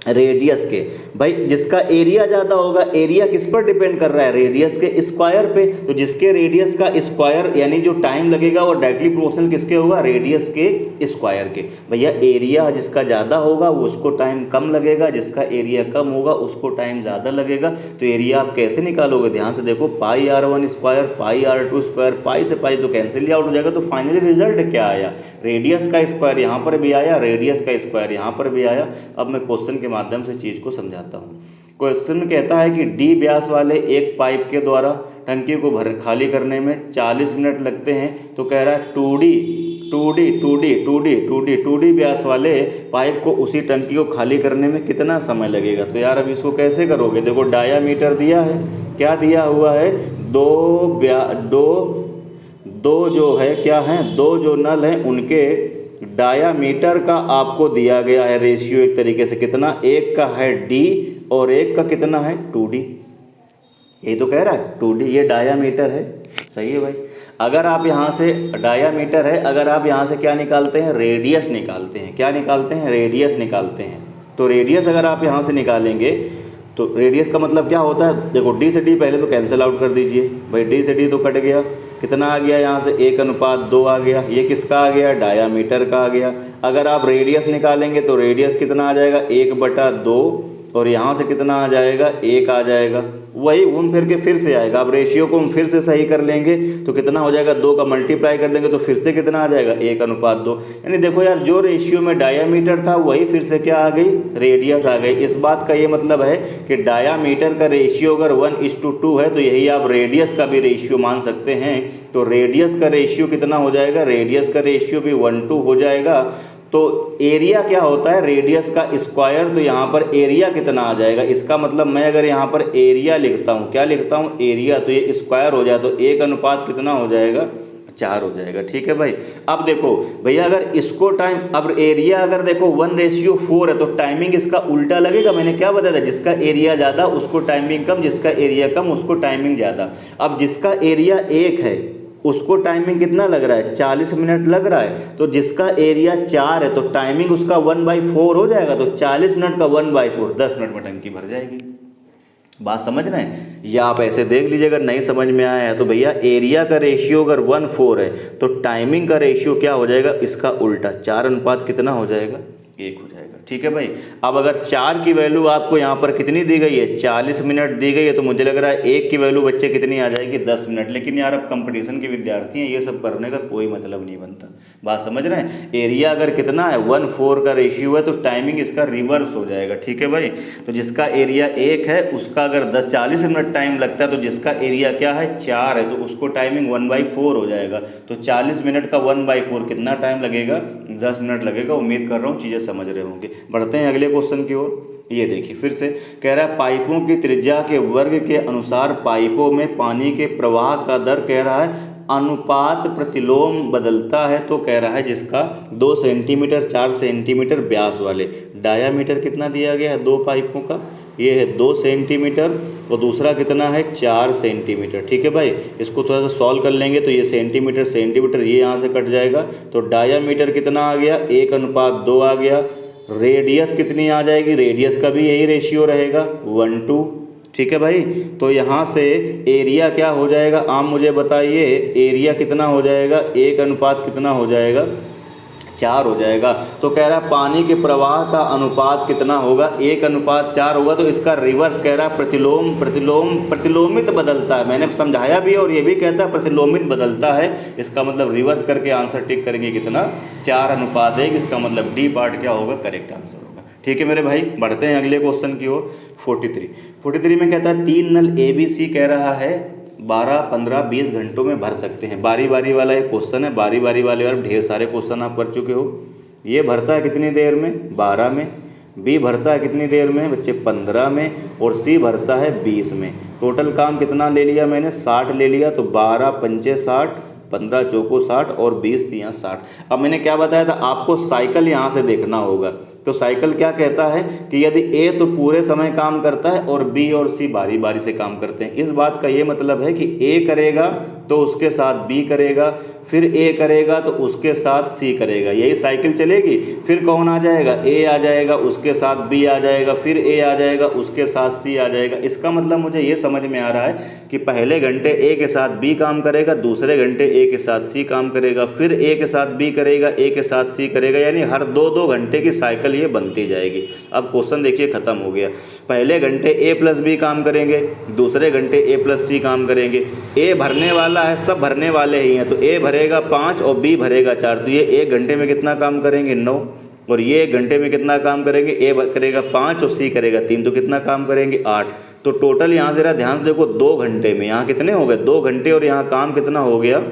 Speaker 1: रेडियस के। भाई जिसका एरिया ज़्यादा होगा, एरिया किस पर डिपेंड कर रहा है, रेडियस के स्क्वायर पे। तो जिसके रेडियस का स्क्वायर यानी जो टाइम लगेगा वो डायरेक्टली प्रोपोर्शनल किसके होगा, रेडियस के स्क्वायर के। भैया एरिया जिसका ज़्यादा होगा वो उसको टाइम कम लगेगा, जिसका एरिया कम होगा उसको टाइम ज़्यादा लगेगा। तो एरिया आप कैसे निकालोगे, ध्यान से देखो, पाई R1 स्क्वायर, पाई R2 स्क्वायर, पाई से पाई तो कैंसिल आउट हो जाएगा। तो फाइनली रिजल्ट क्या आया, रेडियस का स्क्वायर यहाँ पर भी आया, रेडियस का स्क्वायर यहाँ पर भी आया। अब मैं क्वेश्चन के माध्यम से चीज़ को समझाता हूँ। क्वेश्चन में कहता है कि डी व्यास वाले एक पाइप के द्वारा टंकी को खाली करने में 40 मिनट लगते हैं। तो कह रहा है 2D व्यास वाले पाइप को उसी टंकी को खाली करने में कितना समय लगेगा। तो यार अब इसको कैसे करोगे, देखो डायामीटर दिया है, क्या दिया हुआ है, दो जो है क्या है, दो जो नल हैं उनके डायामीटर का आपको दिया गया है रेशियो एक तरीके से, कितना, एक का है D और एक का कितना है 2D। यही तो कह रहा है 2D, ये डायामीटर है, सही है भाई। अगर आप यहाँ से डायामीटर है, अगर आप यहाँ से क्या निकालते हैं, रेडियस निकालते हैं, क्या निकालते हैं, रेडियस निकालते हैं। तो रेडियस अगर आप यहाँ से निकालेंगे तो रेडियस का मतलब क्या होता है, देखो D से D पहले तो कैंसिल आउट कर दीजिए भाई, D से D तो कट गया, कितना आ गया यहाँ से 1:2 आ गया। ये किसका आ गया, डायामीटर का आ गया। अगर आप रेडियस निकालेंगे तो रेडियस कितना आ जाएगा, 1/2 और यहाँ से कितना आ जाएगा, 1 आ जाएगा। वही घूम फिर के फिर से आएगा। अब रेशियो को हम फिर से सही कर लेंगे तो कितना हो जाएगा, 2 का मल्टीप्लाई कर देंगे तो फिर से कितना आ जाएगा, 1:2। यानी देखो यार, जो रेशियो में डायामीटर था वही फिर से क्या आ गई, रेडियस आ गई। इस बात का ये मतलब है कि डायामीटर का रेशियो अगर 1:2 है तो यही आप रेडियस का भी रेशियो मान सकते हैं। तो रेडियस का रेशियो कितना हो जाएगा, रेडियस का रेशियो भी 1:2 हो जाएगा। तो एरिया क्या होता है, रेडियस का स्क्वायर, तो यहाँ पर एरिया कितना आ जाएगा। इसका मतलब मैं अगर यहाँ पर एरिया लिखता हूँ, क्या लिखता हूँ, एरिया, तो ये स्क्वायर हो जाए तो 1 कितना हो जाएगा, 4 हो जाएगा। ठीक है भाई। अब देखो भैया, अगर इसको टाइम, अब एरिया अगर देखो 1:4 है तो टाइमिंग इसका उल्टा लगेगा। मैंने क्या बताया था, जिसका एरिया ज़्यादा उसको टाइमिंग कम, जिसका एरिया कम उसको टाइमिंग ज़्यादा। अब जिसका एरिया 1 है उसको टाइमिंग कितना लग रहा है, 40 मिनट लग रहा है। तो जिसका एरिया 4 है तो टाइमिंग उसका 1/4 हो जाएगा। तो 40 मिनट का 1/4 10 मिनट में टंकी भर जाएगी। बात समझ रहे हैं, या आप ऐसे देख लीजिए, अगर नहीं समझ में आया है तो भैया एरिया का रेशियो अगर 1:4 है तो टाइमिंग का रेशियो क्या हो जाएगा, इसका उल्टा, 4 कितना हो जाएगा, 1 हो जाएगा। ठीक है भाई। अब अगर 4 की वैल्यू आपको यहाँ पर कितनी दी गई है, 40 मिनट दी गई है, तो मुझे लग रहा है 1 की वैल्यू बच्चे कितनी आ जाएगी, 10 मिनट। लेकिन यार अब कंपटीशन के विद्यार्थी हैं, ये सब करने का कोई मतलब नहीं बनता। बात समझ रहे हैं। एरिया अगर कितना है 1:4 का रेशियो है तो टाइमिंग इसका रिवर्स हो जाएगा। ठीक है भाई। तो जिसका एरिया 1 है उसका अगर 40 मिनट टाइम लगता है तो जिसका एरिया क्या है 4 है तो उसको टाइमिंग 1/4 हो जाएगा। तो 40 मिनट का 1/4 कितना टाइम लगेगा, 10 मिनट लगेगा। उम्मीद कर रहा हूँ चीज़ें समझ रहे होंगे। बढ़ते हैं अगले क्वेश्चन की ओर। ये देखिए फिर से कह रहा है पाइपों की त्रिज्या के वर्ग के अनुसार पाइपों में पानी के प्रवाह का दर, कह रहा है अनुपात प्रतिलोम बदलता है। तो कह रहा है जिसका 2 सेंटीमीटर 4 सेंटीमीटर व्यास वाले, डायामीटर कितना दिया गया है दो पाइपों का, ये है 2 सेंटीमीटर और दूसरा कितना है 4 सेंटीमीटर। ठीक है भाई। इसको थोड़ा सा सॉल्व कर लेंगे तो ये सेंटीमीटर सेंटीमीटर ये यहाँ से कट जाएगा। तो डायामीटर कितना आ गया, 1:2 आ गया। रेडियस कितनी आ जाएगी, रेडियस का भी यही रेशियो रहेगा 1:2। ठीक है भाई। तो यहाँ से एरिया क्या हो जाएगा, आप मुझे बताइए, एरिया कितना हो जाएगा, 1 अनुपात कितना हो जाएगा, 4 हो जाएगा। तो कह रहा पानी के प्रवाह का अनुपात कितना होगा, 1:4 होगा। तो इसका रिवर्स कह रहा प्रतिलोमित बदलता है। मैंने समझाया भी और ये भी कहता है प्रतिलोमित बदलता है। इसका मतलब रिवर्स करके आंसर टिक करेंगे कितना, 4:1। इसका मतलब डी पार्ट क्या होगा, करेक्ट आंसर होगा। ठीक है मेरे भाई, बढ़ते हैं अगले क्वेश्चन की ओर। 43 में कहता है 3 नल ABC कह रहा है 12, 15, 20 घंटों में भर सकते हैं। बारी बारी वाला एक क्वेश्चन है, बारी बारी वाले और ढेर सारे क्वेश्चन आप कर चुके हो। ये भरता है कितनी देर में, 12 में। बी भरता है कितनी देर में बच्चे, 15 में। और सी भरता है 20 में। टोटल काम कितना ले लिया मैंने, 60 ले लिया। तो 12 पंचे 60, 15 चौको 60 और 20 तियाँ 60। अब मैंने क्या बताया था आपको, साइकिल यहाँ से देखना होगा। तो साइकिल क्या कहता है कि यदि ए तो पूरे समय काम करता है और बी और सी बारी बारी से काम करते हैं। इस बात का ये मतलब है कि ए करेगा तो उसके साथ बी करेगा, फिर ए करेगा तो उसके साथ सी करेगा, यही साइकिल चलेगी। फिर कौन आ जाएगा, ए आ जाएगा, उसके साथ बी आ जाएगा, फिर ए आ जाएगा, उसके साथ सी आ जाएगा। इसका मतलब मुझे ये समझ में आ रहा है कि पहले घंटे ए के साथ बी काम करेगा, दूसरे घंटे ए के साथ सी काम करेगा, फिर ए के साथ बी करेगा, ए के साथ सी करेगा, यानी हर 2-2 घंटे की साइकिल ये बनती जाएगी। अब क्वेश्चन देखिए खत्म हो गया। पहले घंटे ए प्लस बी काम करेंगे, दूसरे घंटे ए प्लस सी काम करेंगे। ए भरने वाला है, सब भरने वाले ही हैं, तो ए भरेगा 5 और बी भरेगा 4। तो ये 1 घंटे में कितना काम करेंगे, 9। और ये 1 घंटे में कितना काम करेंगे, ए करेगा 5 और सी करेगा 3। तो कितना काम करेंगे, 8। तो टोटल यहाँ से ध्यान से देखो 2 घंटे में यहाँ कितने हो गए, 2 घंटे, और यहाँ काम कितना हो गया,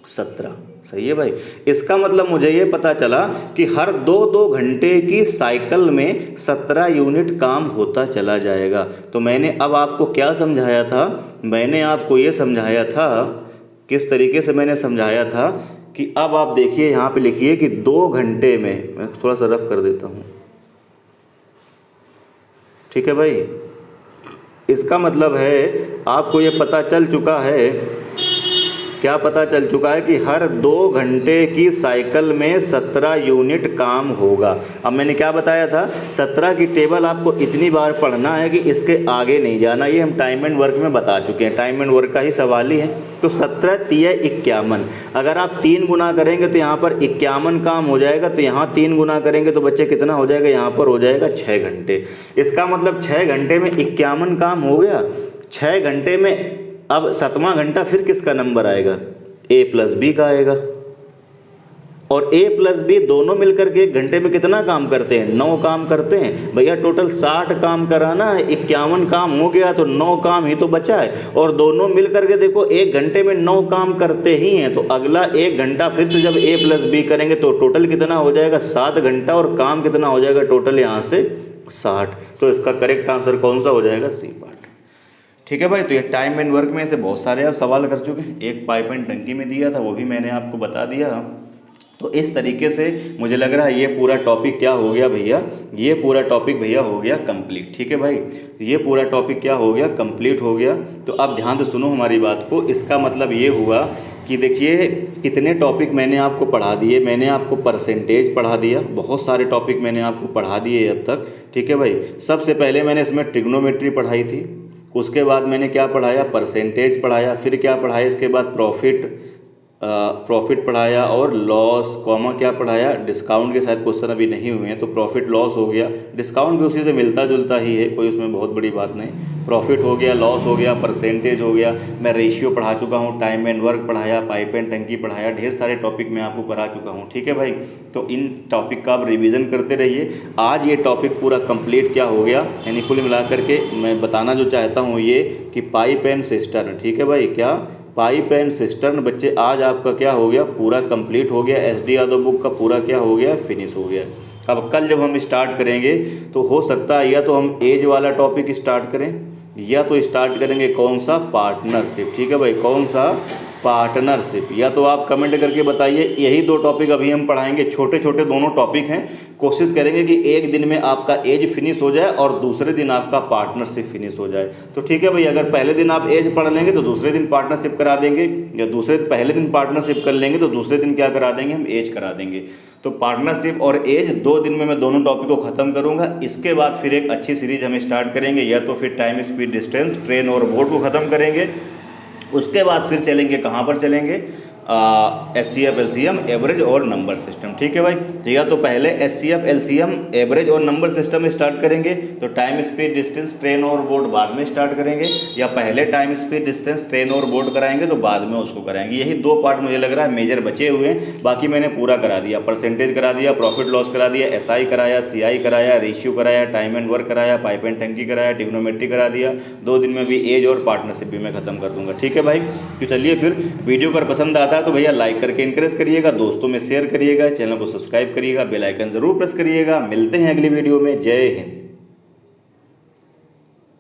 Speaker 1: 17। सही है भाई। इसका मतलब मुझे ये पता चला कि हर 2-2 घंटे की साइकिल में 17 यूनिट काम होता चला जाएगा। तो मैंने अब आपको क्या समझाया था, मैंने आपको ये समझाया था, किस तरीके से मैंने समझाया था कि अब आप देखिए यहाँ पे लिखिए कि 2 घंटे में, मैं थोड़ा सा रफ कर देता हूँ, ठीक है भाई। इसका मतलब है आपको ये पता चल चुका है, क्या पता चल चुका है कि हर 2 घंटे की साइकिल में 17 यूनिट काम होगा। अब मैंने क्या बताया था, 17 की टेबल आपको इतनी बार पढ़ना है कि इसके आगे नहीं जाना। ये हम टाइम एंड वर्क में बता चुके हैं, टाइम एंड वर्क का ही सवाल ही है। तो 17 तिया 51, अगर आप 3 गुना करेंगे तो यहाँ पर 51 काम हो जाएगा। तो यहाँ 3 गुना करेंगे तो बच्चे कितना हो जाएगा, यहाँ पर हो जाएगा 6 घंटे। इसका मतलब 6 घंटे में 51 काम हो गया। 6 घंटे में अब 7वां घंटा फिर किसका नंबर आएगा, ए प्लस बी का आएगा। और ए प्लस बी दोनों मिलकर के 1 घंटे में कितना काम करते हैं, 9 काम करते हैं। भैया टोटल 60 काम कराना है, 51 काम हो गया तो 9 काम ही तो बचा है। और दोनों मिलकर के देखो 1 घंटे में 9 काम करते ही हैं। तो अगला 1 घंटा फिर से जब ए प्लस बी करेंगे तो टोटल कितना हो जाएगा, 7 घंटा, और काम कितना हो जाएगा टोटल यहाँ से 60। तो इसका करेक्ट आंसर कौन सा हो जाएगा, सी पार्ट। ठीक है भाई। तो ये टाइम एंड वर्क में से बहुत सारे आप सवाल कर चुके हैं। एक पाइप एंड टंकी में दिया था, वो भी मैंने आपको बता दिया। तो इस तरीके से मुझे लग रहा है ये पूरा टॉपिक क्या हो गया भैया, ये पूरा टॉपिक भैया हो गया कंप्लीट। ठीक है भाई, ये पूरा टॉपिक क्या हो गया, कंप्लीट हो गया। तो अब ध्यान से सुनो हमारी बात को। इसका मतलब ये हुआ कि देखिए इतने टॉपिक मैंने आपको पढ़ा दिए, मैंने आपको परसेंटेज पढ़ा दिया, बहुत सारे टॉपिक मैंने आपको पढ़ा दिए अब तक। ठीक है भाई। सबसे पहले मैंने इसमें ट्रिग्नोमेट्री पढ़ाई थी, उसके बाद मैंने क्या पढ़ाया, परसेंटेज पढ़ाया, फिर क्या पढ़ाया इसके बाद प्रॉफिट पढ़ाया, और लॉस कॉमा क्या पढ़ाया, डिस्काउंट के साथ क्वेश्चन अभी नहीं हुए हैं तो प्रॉफिट लॉस हो गया। डिस्काउंट भी उसी से मिलता जुलता ही है, कोई उसमें बहुत बड़ी बात नहीं। प्रॉफिट हो गया, लॉस हो गया, परसेंटेज हो गया। मैं रेशियो पढ़ा चुका हूँ, टाइम एंड वर्क पढ़ाया, पाइप एंड टंकी पढ़ाया, ढेर सारे टॉपिक मैं आपको करा चुका हूँ। ठीक है भाई। तो इन टॉपिक का आप रिवीजन करते रहिए। आज ये टॉपिक पूरा कंप्लीट क्या हो गया, यानी कुल मिलाकर के मैं बताना जो चाहता हूँ ये कि पाइप एंड सिस्टर्न, ठीक है भाई, क्या पाइप एंड सिस्टर्न बच्चे आज आपका क्या हो गया, पूरा कंप्लीट हो गया। SD यादव बुक का पूरा क्या हो गया, फिनिश हो गया। अब कल जब हम स्टार्ट करेंगे तो हो सकता है या तो हम एज वाला टॉपिक स्टार्ट करें, या तो स्टार्ट करेंगे कौन सा, पार्टनरशिप। ठीक है भाई, कौन सा, पार्टनरशिप। या तो आप कमेंट करके बताइए। यही 2 टॉपिक अभी हम पढ़ाएंगे, छोटे छोटे दोनों टॉपिक हैं। कोशिश करेंगे कि एक दिन में आपका एज फिनिश हो जाए और दूसरे दिन आपका पार्टनरशिप फिनिश हो जाए। तो ठीक है भाई, अगर पहले दिन आप एज पढ़ लेंगे तो दूसरे दिन पार्टनरशिप करा देंगे, या पहले दिन पार्टनरशिप कर लेंगे तो दूसरे दिन क्या करा देंगे, हम एज करा देंगे। तो पार्टनरशिप और एज 2 दिन में मैं दोनों टॉपिक को ख़त्म करूंगा। इसके बाद फिर एक अच्छी सीरीज हम स्टार्ट करेंगे, या तो फिर टाइम स्पीड डिस्टेंस ट्रेन और बोट को ख़त्म करेंगे। उसके बाद फिर चलेंगे, कहाँ पर चलेंगे, HCF LCM एवरेज और नंबर सिस्टम। ठीक है भाई, ठीक है। तो पहले HCF LCM एवरेज और नंबर सिस्टम स्टार्ट करेंगे, तो टाइम स्पीड डिस्टेंस ट्रेन और बोर्ड बाद में स्टार्ट करेंगे, या पहले टाइम स्पीड डिस्टेंस ट्रेन और बोर्ड कराएंगे तो बाद में उसको कराएंगे। यही दो पार्ट मुझे लग रहा है मेजर बचे हुए हैं, बाकी मैंने पूरा करा दिया। परसेंटेज करा दिया, प्रॉफिट लॉस करा दिया, SI कराया, CI कराया, रेशियो कराया, टाइम एंड वर्क कराया, पाइप एंड टंकी कराया, ट्रिग्नोमेट्री करा दिया। 2 दिन में भी एज और पार्टनरशिप भी मैं खत्म कर दूंगा। ठीक है भाई, तो चलिए फिर वीडियो अगर पसंद आता है तो भैया लाइक करके इनकरेज करिएगा, दोस्तों में शेयर करिएगा, चैनल को सब्सक्राइब करिएगा, बेल आइकन जरूर प्रेस करिएगा। मिलते हैं अगली वीडियो में। जय हिंद।